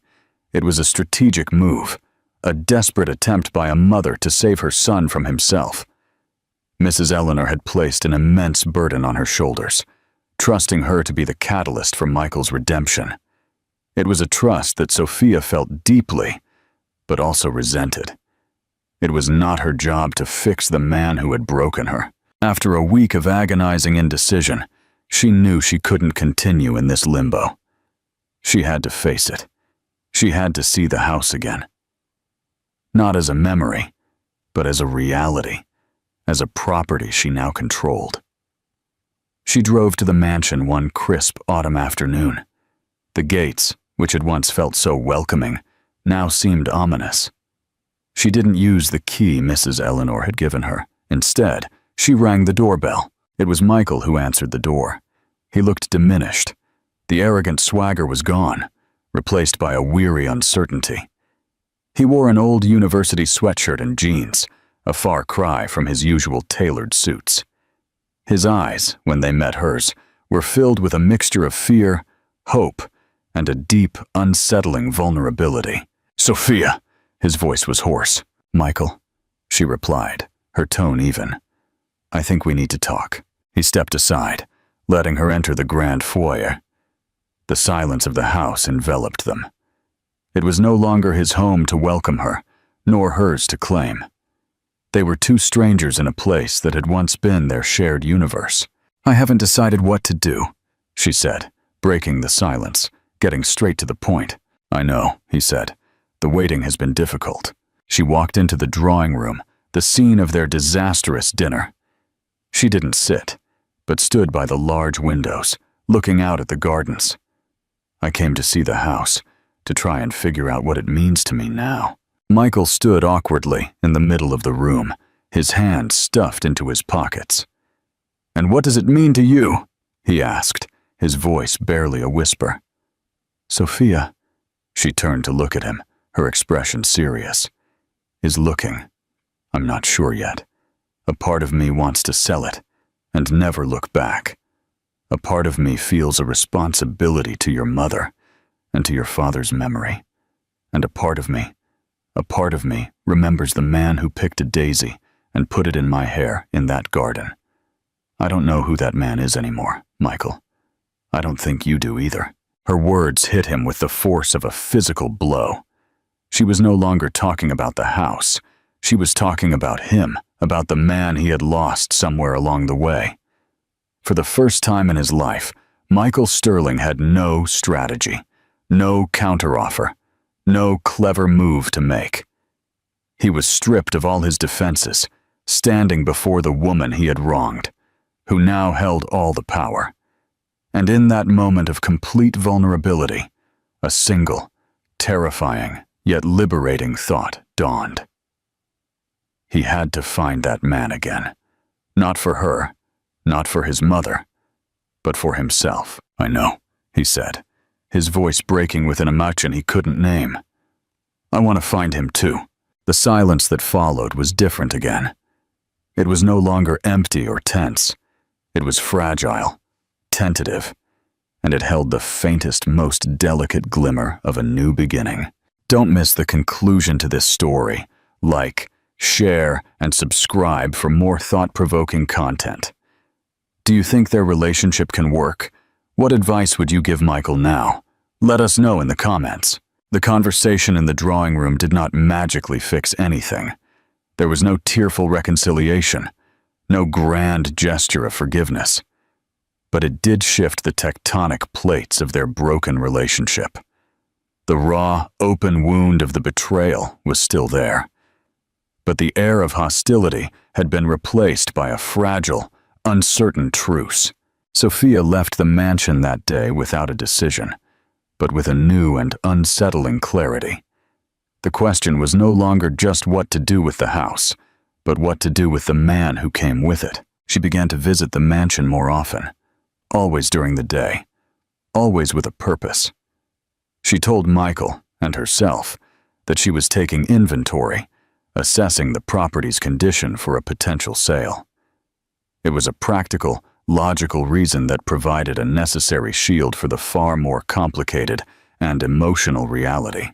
It was a strategic move, a desperate attempt by a mother to save her son from himself. Mrs. Eleanor had placed an immense burden on her shoulders, trusting her to be the catalyst for Michael's redemption. It was a trust that Sophia felt deeply, but also resented. It was not her job to fix the man who had broken her. After a week of agonizing indecision, she knew she couldn't continue in this limbo. She had to face it. She had to see the house again. Not as a memory, but as a reality, as a property she now controlled. She drove to the mansion one crisp autumn afternoon. The gates, which had once felt so welcoming, now seemed ominous. She didn't use the key Mrs. Eleanor had given her. Instead, she rang the doorbell. It was Michael who answered the door. He looked diminished. The arrogant swagger was gone, replaced by a weary uncertainty. He wore an old university sweatshirt and jeans, a far cry from his usual tailored suits. His eyes, when they met hers, were filled with a mixture of fear, hope, and a deep, unsettling vulnerability. "Sophia!" His voice was hoarse. "Michael," she replied, her tone even. "I think we need to talk." He stepped aside, letting her enter the grand foyer. The silence of the house enveloped them. It was no longer his home to welcome her, nor hers to claim. They were two strangers in a place that had once been their shared universe. "I haven't decided what to do," she said, breaking the silence, getting straight to the point. "I know," he said. "The waiting has been difficult." She walked into the drawing room, the scene of their disastrous dinner. She didn't sit, but stood by the large windows, looking out at the gardens. "I came to see the house, to try and figure out what it means to me now." Michael stood awkwardly in the middle of the room, his hands stuffed into his pockets. "And what does it mean to you?" he asked, his voice barely a whisper. "Sophia," she turned to look at him, her expression serious, "is looking. I'm not sure yet. A part of me wants to sell it and never look back. A part of me feels a responsibility to your mother and to your father's memory. And a part of me remembers the man who picked a daisy and put it in my hair in that garden. I don't know who that man is anymore, Michael. I don't think you do either." Her words hit him with the force of a physical blow. She was no longer talking about the house. She was talking about him, about the man he had lost somewhere along the way. For the first time in his life, Michael Sterling had no strategy, no counteroffer, no clever move to make. He was stripped of all his defenses, standing before the woman he had wronged, who now held all the power. And in that moment of complete vulnerability, a single, terrifying, yet liberating thought dawned. He had to find that man again. Not for her, not for his mother, but for himself. "I know," he said, his voice breaking with an emotion he couldn't name. "I want to find him too." The silence that followed was different again. It was no longer empty or tense. It was fragile, tentative, and it held the faintest, most delicate glimmer of a new beginning. Don't miss the conclusion to this story. Like, share, and subscribe for more thought-provoking content. Do you think their relationship can work? What advice would you give Michael now? Let us know in the comments. The conversation in the drawing room did not magically fix anything. There was no tearful reconciliation, no grand gesture of forgiveness. But it did shift the tectonic plates of their broken relationship. The raw, open wound of the betrayal was still there. But the air of hostility had been replaced by a fragile, uncertain truce. Sophia left the mansion that day without a decision, but with a new and unsettling clarity. The question was no longer just what to do with the house, but what to do with the man who came with it. She began to visit the mansion more often, always during the day, always with a purpose. She told Michael and herself that she was taking inventory, assessing the property's condition for a potential sale. It was a practical, logical reason that provided a necessary shield for the far more complicated and emotional reality.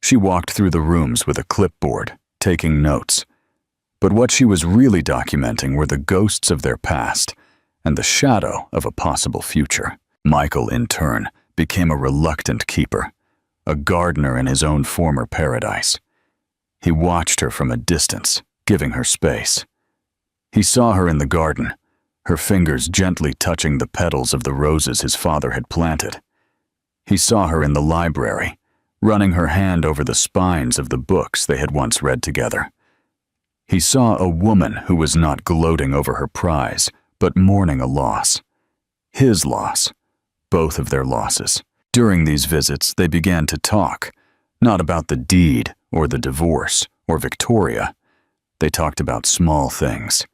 She walked through the rooms with a clipboard, taking notes. But what she was really documenting were the ghosts of their past and the shadow of a possible future. Michael, in turn, became a reluctant keeper, a gardener in his own former paradise. He watched her from a distance, giving her space. He saw her in the garden, her fingers gently touching the petals of the roses his father had planted. He saw her in the library, running her hand over the spines of the books they had once read together. He saw a woman who was not gloating over her prize, but mourning a loss. His loss. Both of their losses. During these visits, they began to talk, not about the deed or the divorce or Victoria. They talked about small things.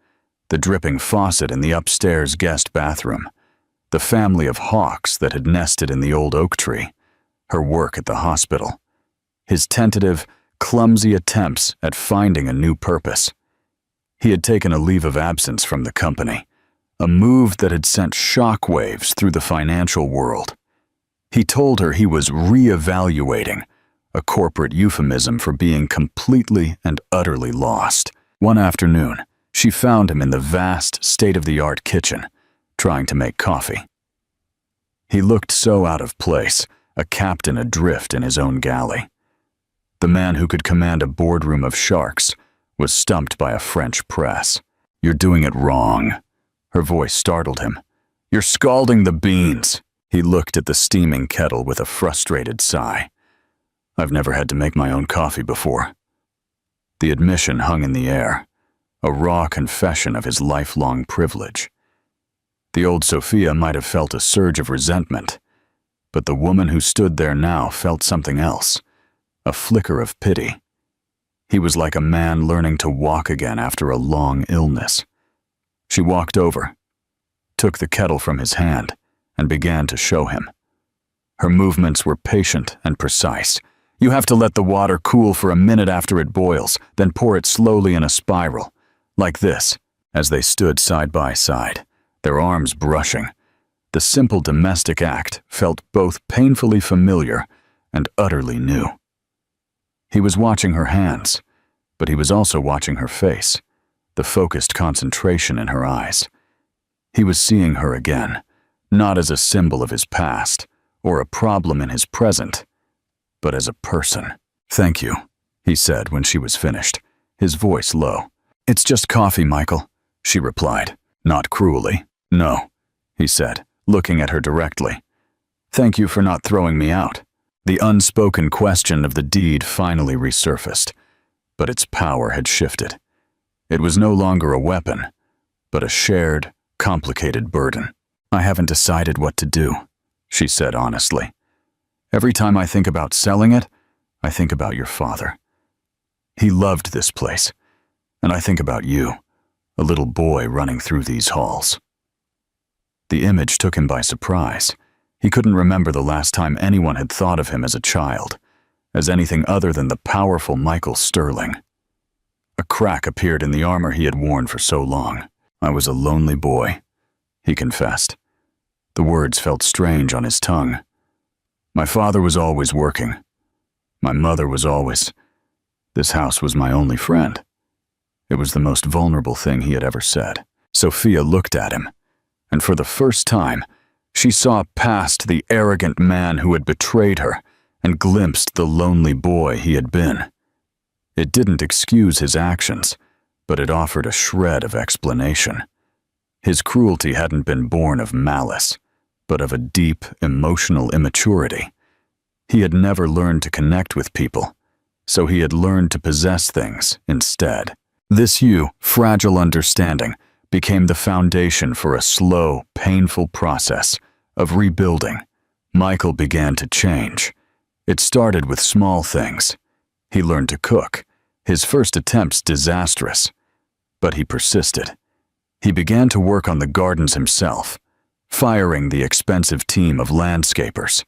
The dripping faucet in the upstairs guest bathroom, the family of hawks that had nested in the old oak tree, her work at the hospital, his tentative, clumsy attempts at finding a new purpose. He had taken a leave of absence from the company, a move that had sent shockwaves through the financial world. He told her he was re-evaluating, a corporate euphemism for being completely and utterly lost. One afternoon, she found him in the vast, state-of-the-art kitchen, trying to make coffee. He looked so out of place, a captain adrift in his own galley. The man who could command a boardroom of sharks was stumped by a French press. "You're doing it wrong." Her voice startled him. "You're scalding the beans." He looked at the steaming kettle with a frustrated sigh. "I've never had to make my own coffee before." The admission hung in the air, a raw confession of his lifelong privilege. The old Sophia might have felt a surge of resentment, but the woman who stood there now felt something else, a flicker of pity. He was like a man learning to walk again after a long illness. She walked over, took the kettle from his hand, and began to show him. Her movements were patient and precise. "You have to let the water cool for a minute after it boils, then pour it slowly in a spiral, like this," as they stood side by side, their arms brushing. The simple domestic act felt both painfully familiar and utterly new. He was watching her hands, but he was also watching her face, the focused concentration in her eyes. He was seeing her again, not as a symbol of his past or a problem in his present, but as a person. "Thank you," he said when she was finished, his voice low. "It's just coffee, Michael," she replied, not cruelly. "No," he said, looking at her directly. "Thank you for not throwing me out." The unspoken question of the deed finally resurfaced, but its power had shifted. It was no longer a weapon, but a shared, complicated burden. "I haven't decided what to do," she said honestly. "Every time I think about selling it, I think about your father. He loved this place, and I think about you, a little boy running through these halls." The image took him by surprise. He couldn't remember the last time anyone had thought of him as a child, as anything other than the powerful Michael Sterling. A crack appeared in the armor he had worn for so long. "I was a lonely boy," he confessed. The words felt strange on his tongue. "My father was always working. My mother was always..." This house was my only friend. It was the most vulnerable thing he had ever said. Sophia looked at him, and for the first time, she saw past the arrogant man who had betrayed her and glimpsed the lonely boy he had been. It didn't excuse his actions, but it offered a shred of explanation. His cruelty hadn't been born of malice, but of a deep, emotional immaturity. He had never learned to connect with people, so he had learned to possess things instead. This fragile understanding became the foundation for a slow, painful process of rebuilding. Michael began to change. It started with small things. He learned to cook, his first attempts disastrous, but he persisted. He began to work on the gardens himself, firing the expensive team of landscapers.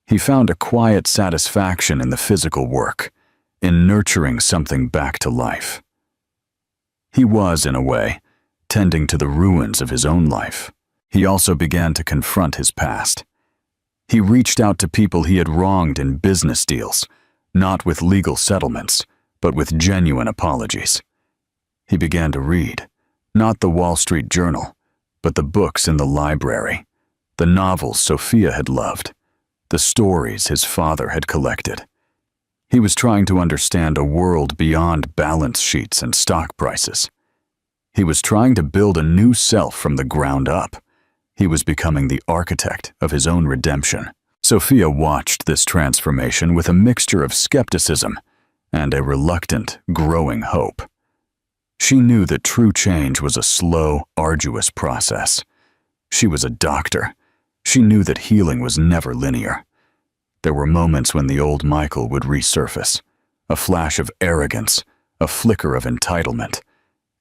He found a quiet satisfaction in the physical work, in nurturing something back to life. He was, in a way, tending to the ruins of his own life. He also began to confront his past. He reached out to people he had wronged in business deals, not with legal settlements, but with genuine apologies. He began to read, not the Wall Street Journal, but the books in the library, the novels Sophia had loved, the stories his father had collected. He was trying to understand a world beyond balance sheets and stock prices. He was trying to build a new self from the ground up. He was becoming the architect of his own redemption. Sophia watched this transformation with a mixture of skepticism and a reluctant, growing hope. She knew that true change was a slow, arduous process. She was a doctor. She knew that healing was never linear. There were moments when the old Michael would resurface, a flash of arrogance, a flicker of entitlement,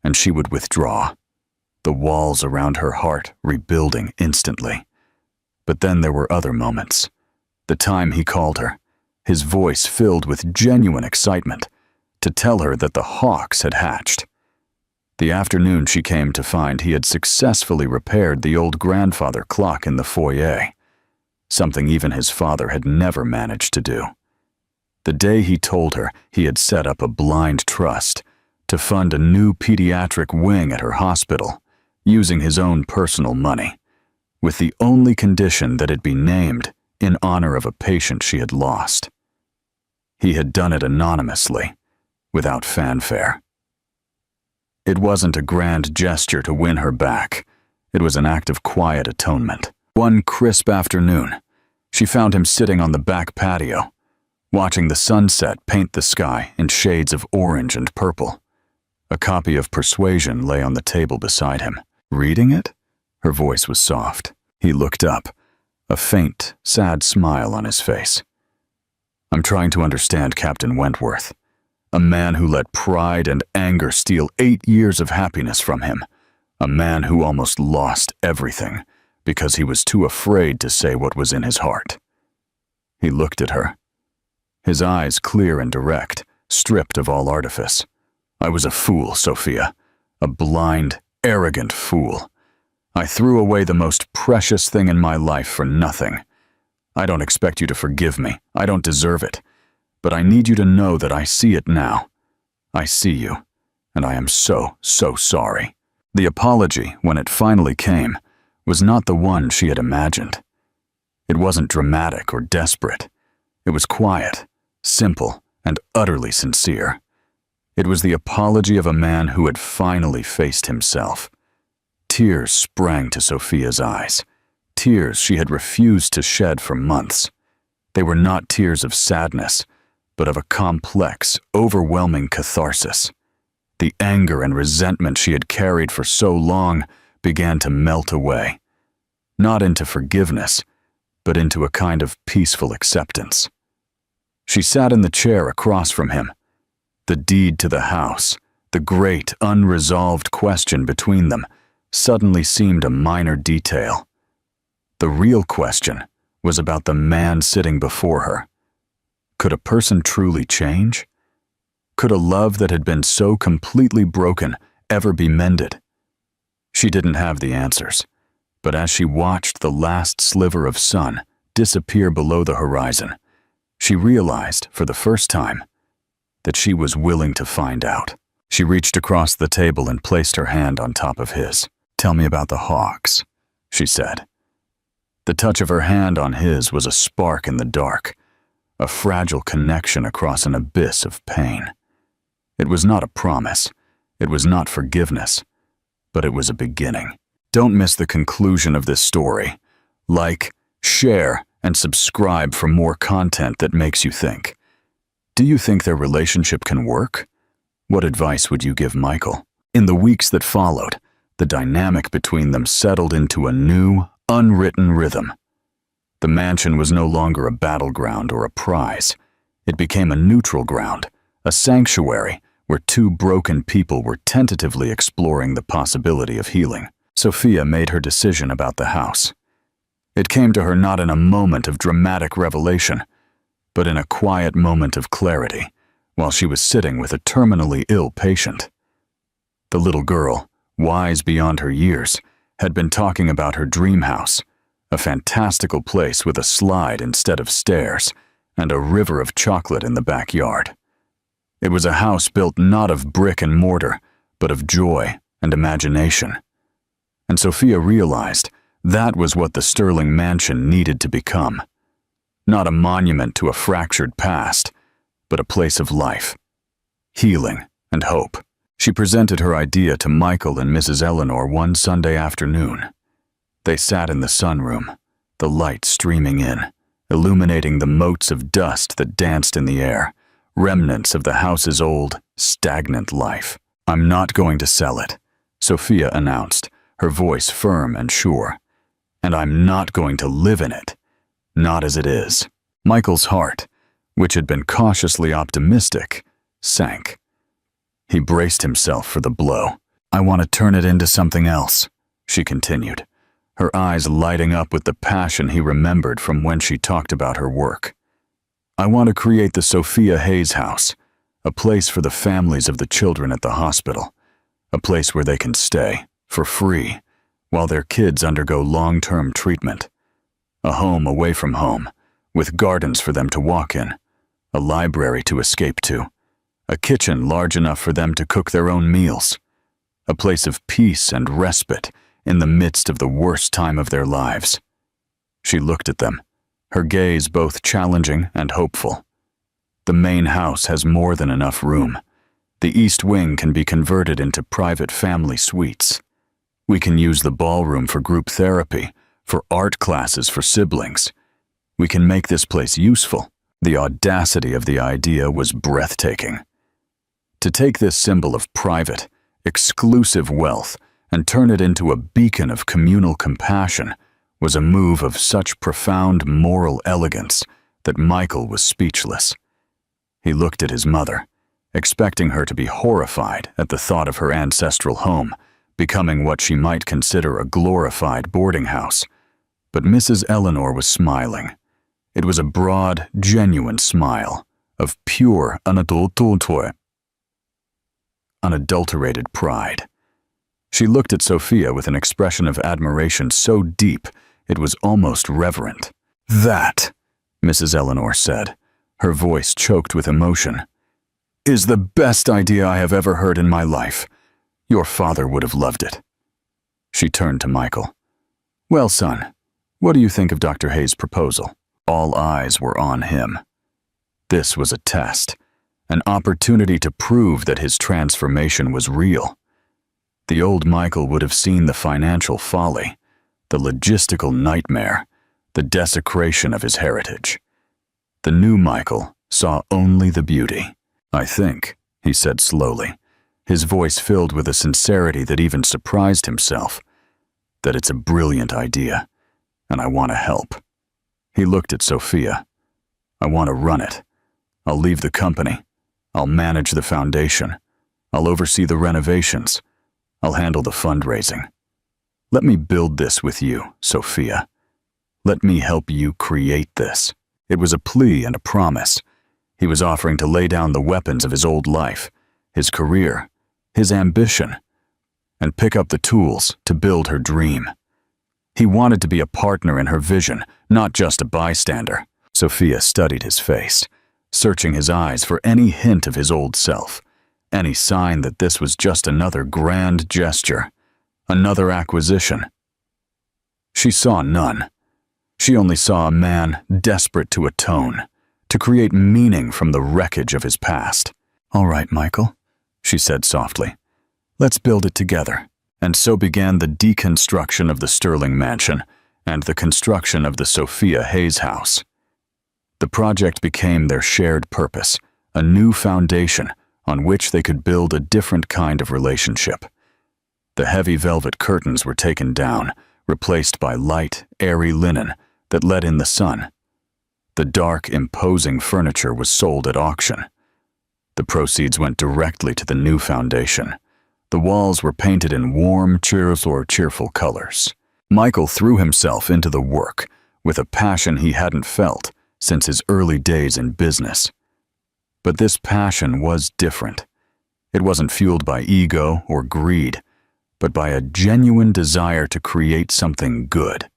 and she would withdraw, the walls around her heart rebuilding instantly. But then there were other moments. The time he called her, his voice filled with genuine excitement, to tell her that the hawks had hatched. The afternoon she came to find he had successfully repaired the old grandfather clock in the foyer, something even his father had never managed to do. The day he told her he had set up a blind trust to fund a new pediatric wing at her hospital, using his own personal money, with the only condition that it be named in honor of a patient she had lost. He had done it anonymously, without fanfare. It wasn't a grand gesture to win her back. It was an act of quiet atonement. One crisp afternoon, she found him sitting on the back patio, watching the sunset paint the sky in shades of orange and purple. A copy of Persuasion lay on the table beside him. Reading it? Her voice was soft. He looked up, a faint, sad smile on his face. I'm trying to understand Captain Wentworth, a man who let pride and anger steal 8 years of happiness from him, a man who almost lost everything because he was too afraid to say what was in his heart. He looked at her, his eyes clear and direct, stripped of all artifice. I was a fool, Sophia, a blind, arrogant fool. I threw away the most precious thing in my life for nothing. I don't expect you to forgive me. I don't deserve it. But I need you to know that I see it now. I see you, and I am so, so sorry. The apology, when it finally came, was not the one she had imagined. It wasn't dramatic or desperate. It was quiet, simple, and utterly sincere. It was the apology of a man who had finally faced himself. Tears sprang to Sophia's eyes, tears she had refused to shed for months. They were not tears of sadness, but of a complex, overwhelming catharsis. The anger and resentment she had carried for so long began to melt away, not into forgiveness, but into a kind of peaceful acceptance. She sat in the chair across from him. The deed to the house, the great, unresolved question between them, suddenly seemed a minor detail. The real question was about the man sitting before her. Could a person truly change? Could a love that had been so completely broken ever be mended? She didn't have the answers, but as she watched the last sliver of sun disappear below the horizon, she realized, for the first time, that she was willing to find out. She reached across the table and placed her hand on top of his. "Tell me about the Hawks," she said. The touch of her hand on his was a spark in the dark, a fragile connection across an abyss of pain. It was not a promise, it was not forgiveness, but it was a beginning. Don't miss the conclusion of this story. Like, share, and subscribe for more content that makes you think. Do you think their relationship can work? What advice would you give Michael? In the weeks that followed, the dynamic between them settled into a new, unwritten rhythm. The mansion was no longer a battleground or a prize. It became a neutral ground, a sanctuary where two broken people were tentatively exploring the possibility of healing. Sophia made her decision about the house. It came to her not in a moment of dramatic revelation, but in a quiet moment of clarity, while she was sitting with a terminally ill patient. The little girl, wise beyond her years, had been talking about her dream house, a fantastical place with a slide instead of stairs and a river of chocolate in the backyard. It was a house built not of brick and mortar, but of joy and imagination. And Sophia realized that was what the Sterling mansion needed to become. Not a monument to a fractured past, but a place of life, healing, and hope. She presented her idea to Michael and Mrs. Eleanor one Sunday afternoon. They sat in the sunroom, the light streaming in, illuminating the motes of dust that danced in the air, remnants of the house's old, stagnant life. "I'm not going to sell it," Sophia announced, her voice firm and sure. "And I'm not going to live in it, not as it is." Michael's heart, which had been cautiously optimistic, sank. He braced himself for the blow. "I want to turn it into something else," she continued, her eyes lighting up with the passion he remembered from when she talked about her work. "I want to create the Sophia Hayes House, a place for the families of the children at the hospital, a place where they can stay, for free, while their kids undergo long-term treatment. A home away from home, with gardens for them to walk in, a library to escape to, a kitchen large enough for them to cook their own meals, a place of peace and respite in the midst of the worst time of their lives." She looked at them, her gaze both challenging and hopeful. "The main house has more than enough room. The east wing can be converted into private family suites. We can use the ballroom for group therapy, for art classes for siblings. We can make this place useful." The audacity of the idea was breathtaking. To take this symbol of private, exclusive wealth and turn it into a beacon of communal compassion was a move of such profound moral elegance that Michael was speechless. He looked at his mother, expecting her to be horrified at the thought of her ancestral home becoming what she might consider a glorified boarding house. But Mrs. Eleanor was smiling. It was a broad, genuine smile of pure, unadulterated pride. She looked at Sophia with an expression of admiration so deep it was almost reverent. "That," Mrs. Eleanor said, her voice choked with emotion, "is the best idea I have ever heard in my life. Your father would have loved it." She turned to Michael. "Well, son, what do you think of Dr. Hayes' proposal?" All eyes were on him. This was a test, an opportunity to prove that his transformation was real. The old Michael would have seen the financial folly, the logistical nightmare, the desecration of his heritage. The new Michael saw only the beauty. "I think," he said slowly, his voice filled with a sincerity that even surprised himself, "that it's a brilliant idea, and I want to help." He looked at Sophia. "I want to run it. I'll leave the company. I'll manage the foundation. I'll oversee the renovations. I'll handle the fundraising. Let me build this with you, Sophia. Let me help you create this." It was a plea and a promise. He was offering to lay down the weapons of his old life, his career, his ambition, and pick up the tools to build her dream. He wanted to be a partner in her vision, not just a bystander. Sophia studied his face, searching his eyes for any hint of his old self, any sign that this was just another grand gesture, another acquisition. She saw none. She only saw a man desperate to atone, to create meaning from the wreckage of his past. "All right, Michael," she said softly. "Let's build it together." And so began the deconstruction of the Sterling mansion and the construction of the Sophia Hayes house. The project became their shared purpose, a new foundation on which they could build a different kind of relationship. The heavy velvet curtains were taken down, replaced by light, airy linen that let in the sun. The dark, imposing furniture was sold at auction. The proceeds went directly to the new foundation. The walls were painted in warm, cheerful colors. Michael threw himself into the work with a passion he hadn't felt since his early days in business. But this passion was different. It wasn't fueled by ego or greed, but by a genuine desire to create something good.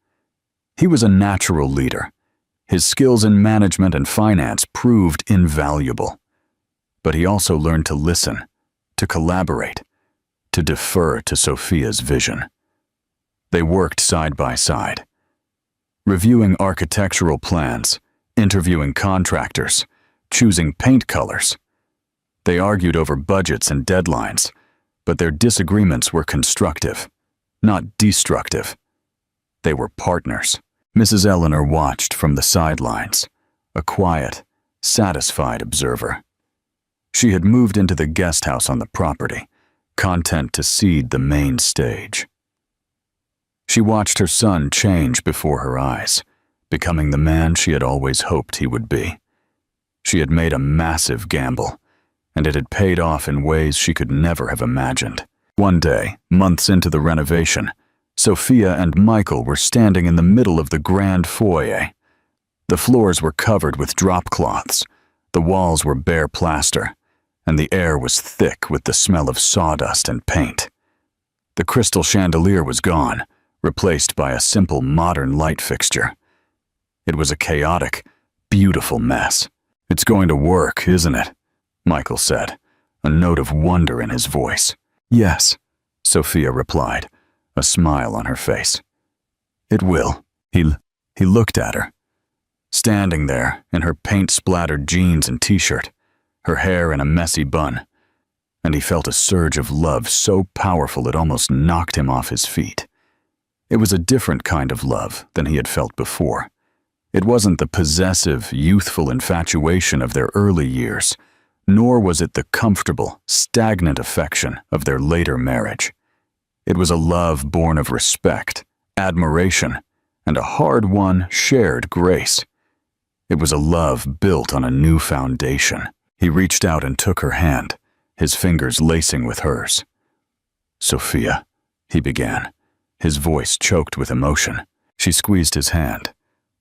He was a natural leader. His skills in management and finance proved invaluable. But he also learned to listen, to collaborate, to defer to Sophia's vision. They worked side by side, reviewing architectural plans, interviewing contractors, choosing paint colors. They argued over budgets and deadlines, but their disagreements were constructive, not destructive. They were partners. Mrs. Eleanor watched from the sidelines, a quiet, satisfied observer. She had moved into the guest house on the property, content to cede the main stage. She watched her son change before her eyes, becoming the man she had always hoped he would be. She had made a massive gamble, and it had paid off in ways she could never have imagined. One day, months into the renovation, Sophia and Michael were standing in the middle of the grand foyer. The floors were covered with drop cloths, the walls were bare plaster, and the air was thick with the smell of sawdust and paint. The crystal chandelier was gone, replaced by a simple modern light fixture. It was a chaotic, beautiful mess. "It's going to work, isn't it?" Michael said, a note of wonder in his voice. "Yes," Sophia replied, a smile on her face. "It will." He looked at her, standing there in her paint-splattered jeans and t-shirt, her hair in a messy bun, and he felt a surge of love so powerful it almost knocked him off his feet. It was a different kind of love than he had felt before. It wasn't the possessive, youthful infatuation of their early years, nor was it the comfortable, stagnant affection of their later marriage. It was a love born of respect, admiration, and a hard-won, shared grace. It was a love built on a new foundation. He reached out and took her hand, his fingers lacing with hers. "Sophia," he began, his voice choked with emotion. She squeezed his hand.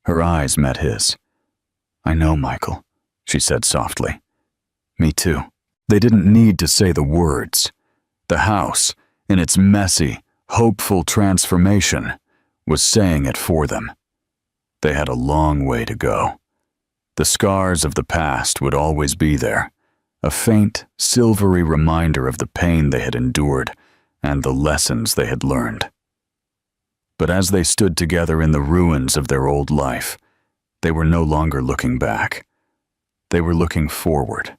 Her eyes met his. "I know, Michael," she said softly. "Me too." They didn't need to say the words. The house, in its messy, hopeful transformation, was saying it for them. They had a long way to go. The scars of the past would always be there, a faint, silvery reminder of the pain they had endured and the lessons they had learned. But as they stood together in the ruins of their old life, they were no longer looking back. They were looking forward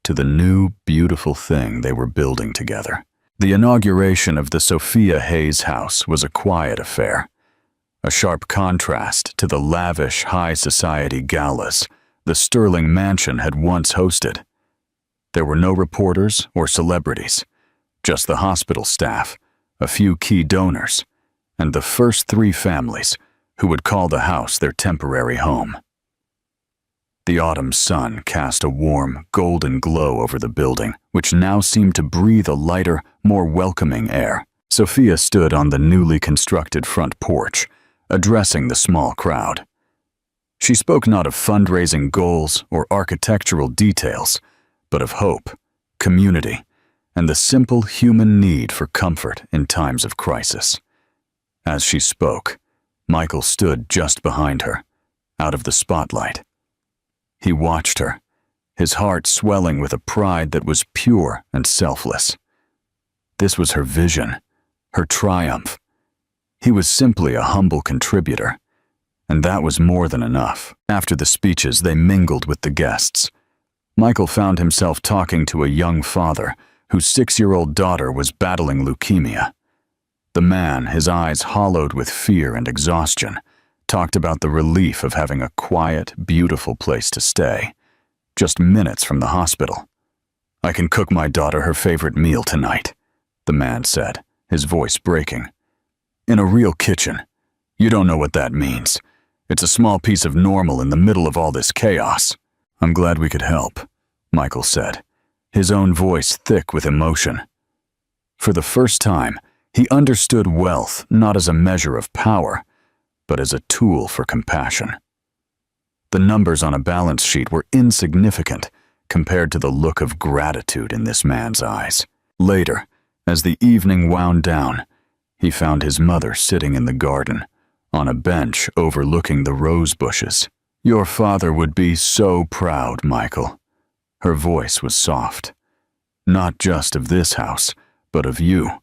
to the new, beautiful thing they were building together. The inauguration of the Sophia Hayes house was a quiet affair, a sharp contrast to the lavish, high society galas the Sterling mansion had once hosted. There were no reporters or celebrities, just the hospital staff, a few key donors, and the first 3 families who would call the house their temporary home. The autumn sun cast a warm, golden glow over the building, which now seemed to breathe a lighter, more welcoming air. Sophia stood on the newly constructed front porch, addressing the small crowd. She spoke not of fundraising goals or architectural details, but of hope, community, and the simple human need for comfort in times of crisis. As she spoke, Michael stood just behind her, out of the spotlight. He watched her, his heart swelling with a pride that was pure and selfless. This was her vision, her triumph. He was simply a humble contributor, and that was more than enough. After the speeches, they mingled with the guests. Michael found himself talking to a young father whose 6-year-old daughter was battling leukemia. The man, his eyes hollowed with fear and exhaustion, talked about the relief of having a quiet, beautiful place to stay, just minutes from the hospital. "I can cook my daughter her favorite meal tonight," the man said, his voice breaking. "In a real kitchen. You don't know what that means. It's a small piece of normal in the middle of all this chaos." "I'm glad we could help," Michael said, his own voice thick with emotion. For the first time, he understood wealth not as a measure of power, but as a tool for compassion. The numbers on a balance sheet were insignificant compared to the look of gratitude in this man's eyes. Later, as the evening wound down, he found his mother sitting in the garden, on a bench overlooking the rose bushes. "Your father would be so proud, Michael." Her voice was soft. "Not just of this house, but of you.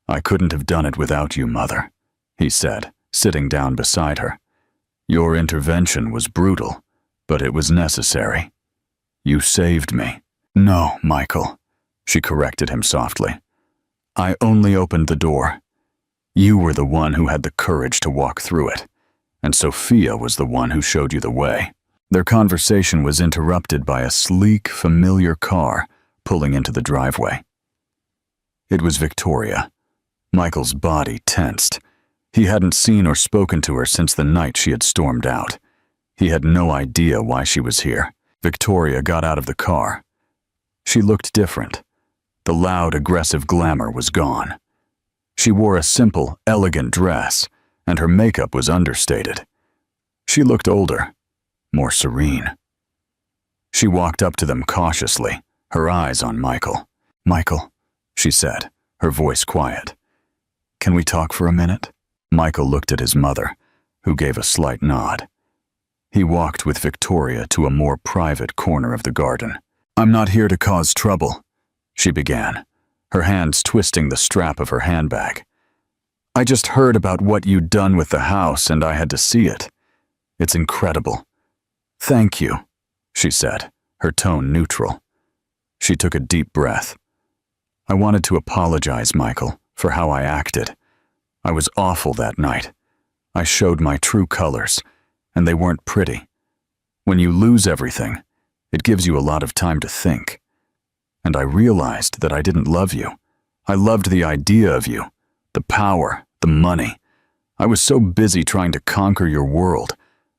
I couldn't have done it without you, Mother," he said, sitting down beside her. "Your intervention was brutal, but it was necessary. You saved me." "No, Michael," she corrected him softly. "I only opened the door. You were the one who had the courage to walk through it, and Sophia was the one who showed you the way." Their conversation was interrupted by a sleek, familiar car pulling into the driveway. It was Victoria. Michael's body tensed. He hadn't seen or spoken to her since the night she had stormed out. He had no idea why she was here. Victoria got out of the car. She looked different. The loud, aggressive glamour was gone. She wore a simple, elegant dress, and her makeup was understated. She looked older, more serene. She walked up to them cautiously, her eyes on Michael. "Michael," she said, her voice quiet. "Can we talk for a minute?" Michael looked at his mother, who gave a slight nod. He walked with Victoria to a more private corner of the garden. "I'm not here to cause trouble," she began, her hands twisting the strap of her handbag. "I just heard about what you'd done with the house, and I had to see it. It's incredible. Thank you," she said, her tone neutral. She took a deep breath. "I wanted to apologize, Michael, for how I acted. I was awful that night. I showed my true colors, and they weren't pretty. When you lose everything, it gives you a lot of time to think. And I realized that I didn't love you. I loved the idea of you, the power, the money. I was so busy trying to conquer your world,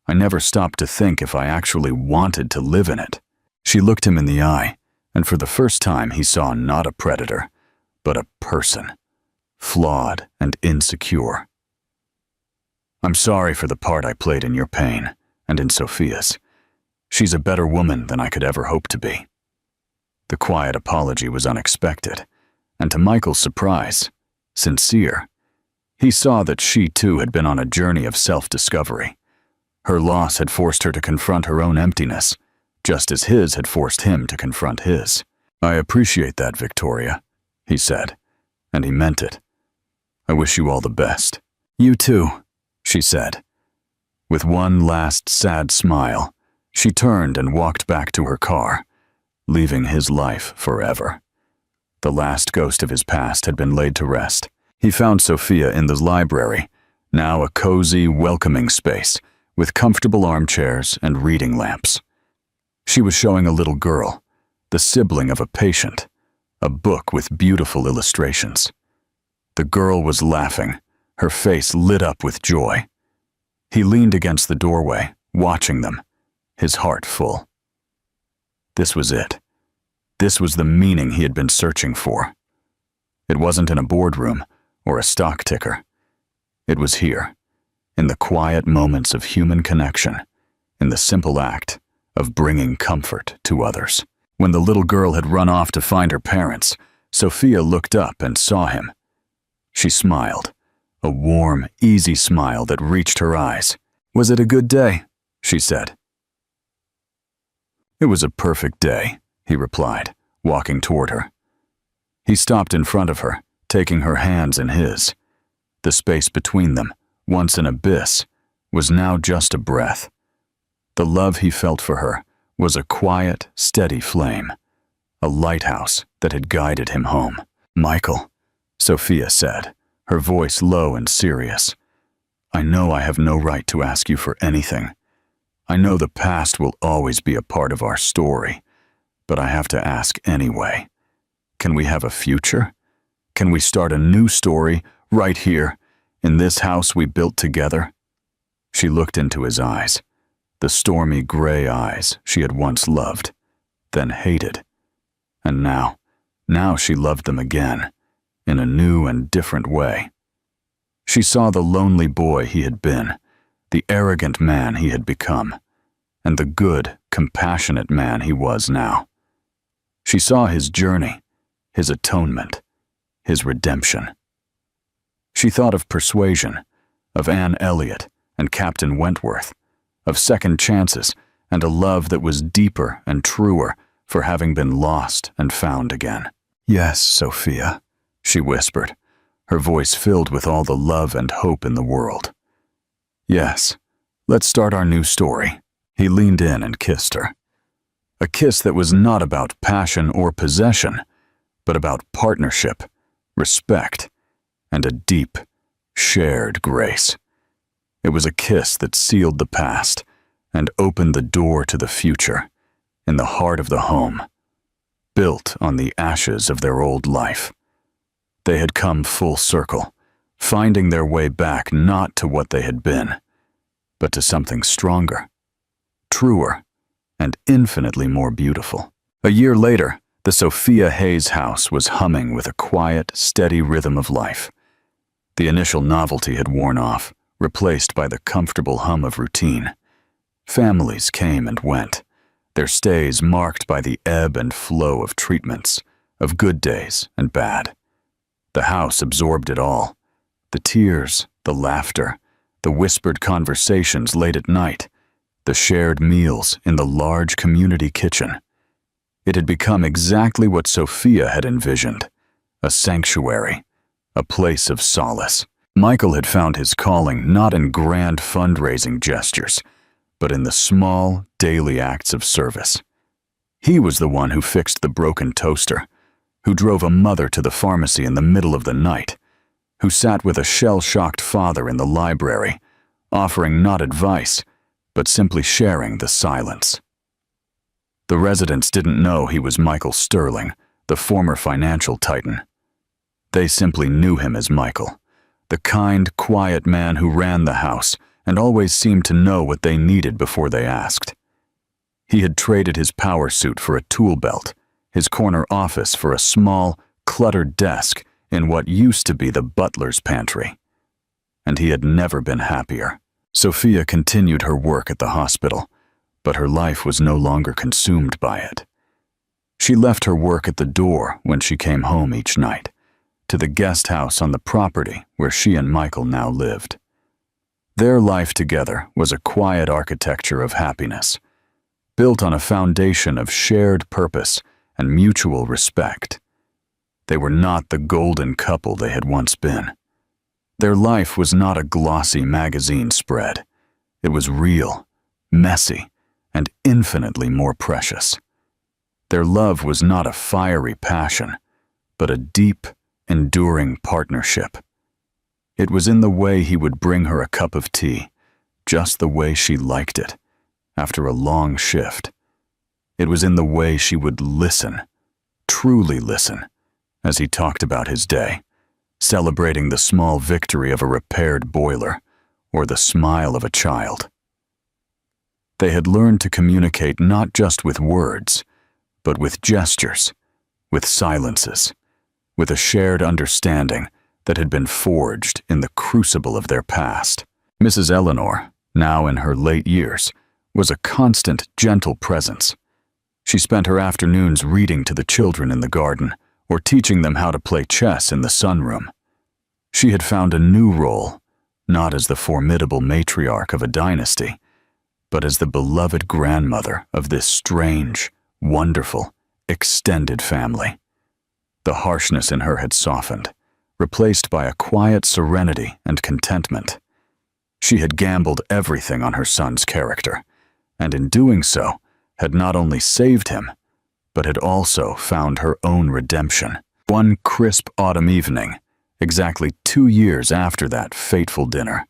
I never stopped to think if I actually wanted to live in it." She looked him in the eye, and for the first time he saw not a predator, but a person, flawed and insecure. "I'm sorry for the part I played in your pain, and in Sophia's. She's a better woman than I could ever hope to be." The quiet apology was unexpected, and to Michael's surprise, sincere. He saw that she too had been on a journey of self-discovery. Her loss had forced her to confront her own emptiness, just as his had forced him to confront his. "I appreciate that, Victoria," he said, and he meant it. "I wish you all the best." "You too," she said. With one last sad smile, she turned and walked back to her car, leaving his life forever. The last ghost of his past had been laid to rest. He found Sophia in the library, now a cozy, welcoming space, with comfortable armchairs and reading lamps. She was showing a little girl, the sibling of a patient, a book with beautiful illustrations. The girl was laughing, her face lit up with joy. He leaned against the doorway, watching them, his heart full. This was it. This was the meaning he had been searching for. It wasn't in a boardroom or a stock ticker. It was here, in the quiet moments of human connection, in the simple act of bringing comfort to others. When the little girl had run off to find her parents, Sophia looked up and saw him. She smiled, a warm, easy smile that reached her eyes. "Was it a good day?" she said. "It was a perfect day," he replied, walking toward her. He stopped in front of her, taking her hands in his. The space between them, once an abyss, was now just a breath. The love he felt for her was a quiet, steady flame, a lighthouse that had guided him home. "Michael," Sophia said, her voice low and serious, "I know I have no right to ask you for anything. I know the past will always be a part of our story, but I have to ask anyway. Can we have a future? Can we start a new story right here, in this house we built together?" She looked into his eyes, the stormy gray eyes she had once loved, then hated. And now she loved them again, in a new and different way. She saw the lonely boy he had been, the arrogant man he had become, and the good, compassionate man he was now. She saw his journey, his atonement, his redemption. She thought of persuasion, of Anne Elliot and Captain Wentworth, of second chances and a love that was deeper and truer for having been lost and found again. "Yes, Sophia," she whispered, her voice filled with all the love and hope in the world. "Yes, let's start our new story." He leaned in and kissed her. A kiss that was not about passion or possession, but about partnership, respect, and a deep, shared grace. It was a kiss that sealed the past and opened the door to the future, in the heart of the home, built on the ashes of their old life. They had come full circle, finding their way back not to what they had been, but to something stronger, truer, and infinitely more beautiful. A year later, the Sophia Hayes house was humming with a quiet, steady rhythm of life. The initial novelty had worn off, replaced by the comfortable hum of routine. Families came and went, their stays marked by the ebb and flow of treatments, of good days and bad. The house absorbed it all, the tears, the laughter, the whispered conversations late at night, the shared meals in the large community kitchen. It had become exactly what Sophia had envisioned, a sanctuary, a place of solace. Michael had found his calling not in grand fundraising gestures, but in the small, daily acts of service. He was the one who fixed the broken toaster, who drove a mother to the pharmacy in the middle of the night, who sat with a shell-shocked father in the library, offering not advice, but simply sharing the silence. The residents didn't know he was Michael Sterling, the former financial titan. They simply knew him as Michael, the kind, quiet man who ran the house and always seemed to know what they needed before they asked. He had traded his power suit for a tool belt, his corner office for a small, cluttered desk in what used to be the butler's pantry. And he had never been happier. Sophia continued her work at the hospital, but her life was no longer consumed by it. She left her work at the door when she came home each night, to the guest house on the property where she and Michael now lived. Their life together was a quiet architecture of happiness, built on a foundation of shared purpose and mutual respect. They were not the golden couple they had once been. Their life was not a glossy magazine spread. It was real, messy, and infinitely more precious. Their love was not a fiery passion, but a deep, enduring partnership. It was in the way he would bring her a cup of tea, just the way she liked it, after a long shift. It was in the way she would listen, truly listen, as he talked about his day, celebrating the small victory of a repaired boiler or the smile of a child. They had learned to communicate not just with words, but with gestures, with silences, with a shared understanding that had been forged in the crucible of their past. Mrs. Eleanor, now in her late years, was a constant, gentle presence. She spent her afternoons reading to the children in the garden or teaching them how to play chess in the sunroom. She had found a new role, not as the formidable matriarch of a dynasty, but as the beloved grandmother of this strange, wonderful, extended family. The harshness in her had softened, replaced by a quiet serenity and contentment. She had gambled everything on her son's character, and in doing so, had not only saved him, but had also found her own redemption. One crisp autumn evening, exactly 2 years after that fateful dinner,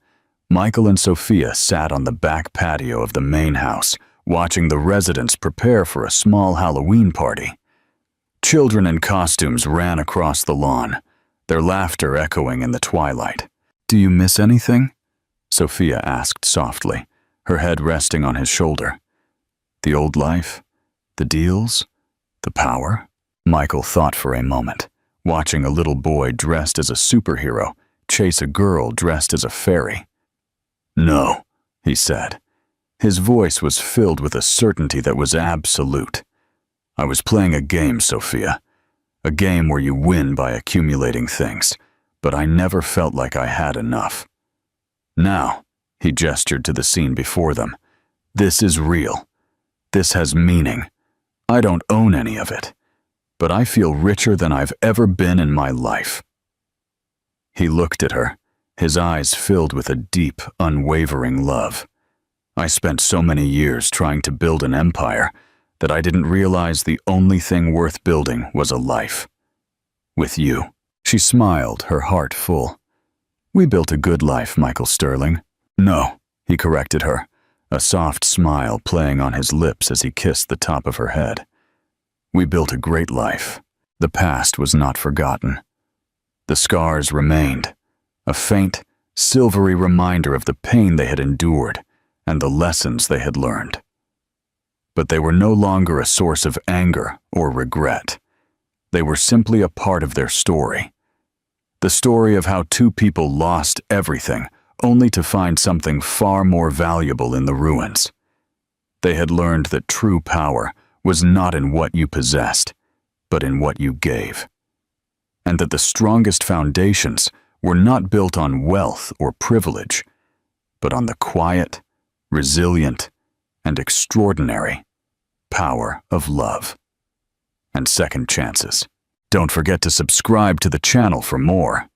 Michael and Sophia sat on the back patio of the main house, watching the residents prepare for a small Halloween party. Children in costumes ran across the lawn, their laughter echoing in the twilight. "Do you miss anything?" Sophia asked softly, her head resting on his shoulder. "The old life? The deals? The power?" Michael thought for a moment, watching a little boy dressed as a superhero chase a girl dressed as a fairy. "No," he said. His voice was filled with a certainty that was absolute. "I was playing a game, Sophia. A game where you win by accumulating things, but I never felt like I had enough. Now," he gestured to the scene before them, "this is real. This has meaning. I don't own any of it, but I feel richer than I've ever been in my life." He looked at her, his eyes filled with a deep, unwavering love. "I spent so many years trying to build an empire that I didn't realize the only thing worth building was a life. With you." She smiled, her heart full. "We built a good life, Michael Sterling." "No," he corrected her, a soft smile playing on his lips as he kissed the top of her head. "We built a great life. The past was not forgotten. The scars remained, a faint, silvery reminder of the pain they had endured and the lessons they had learned. But they were no longer a source of anger or regret. They were simply a part of their story. The story of how two people lost everything only to find something far more valuable in the ruins. They had learned that true power was not in what you possessed, but in what you gave. And that the strongest foundations were not built on wealth or privilege, but on the quiet, resilient, and extraordinary power of love and second chances. Don't forget to subscribe to the channel for more.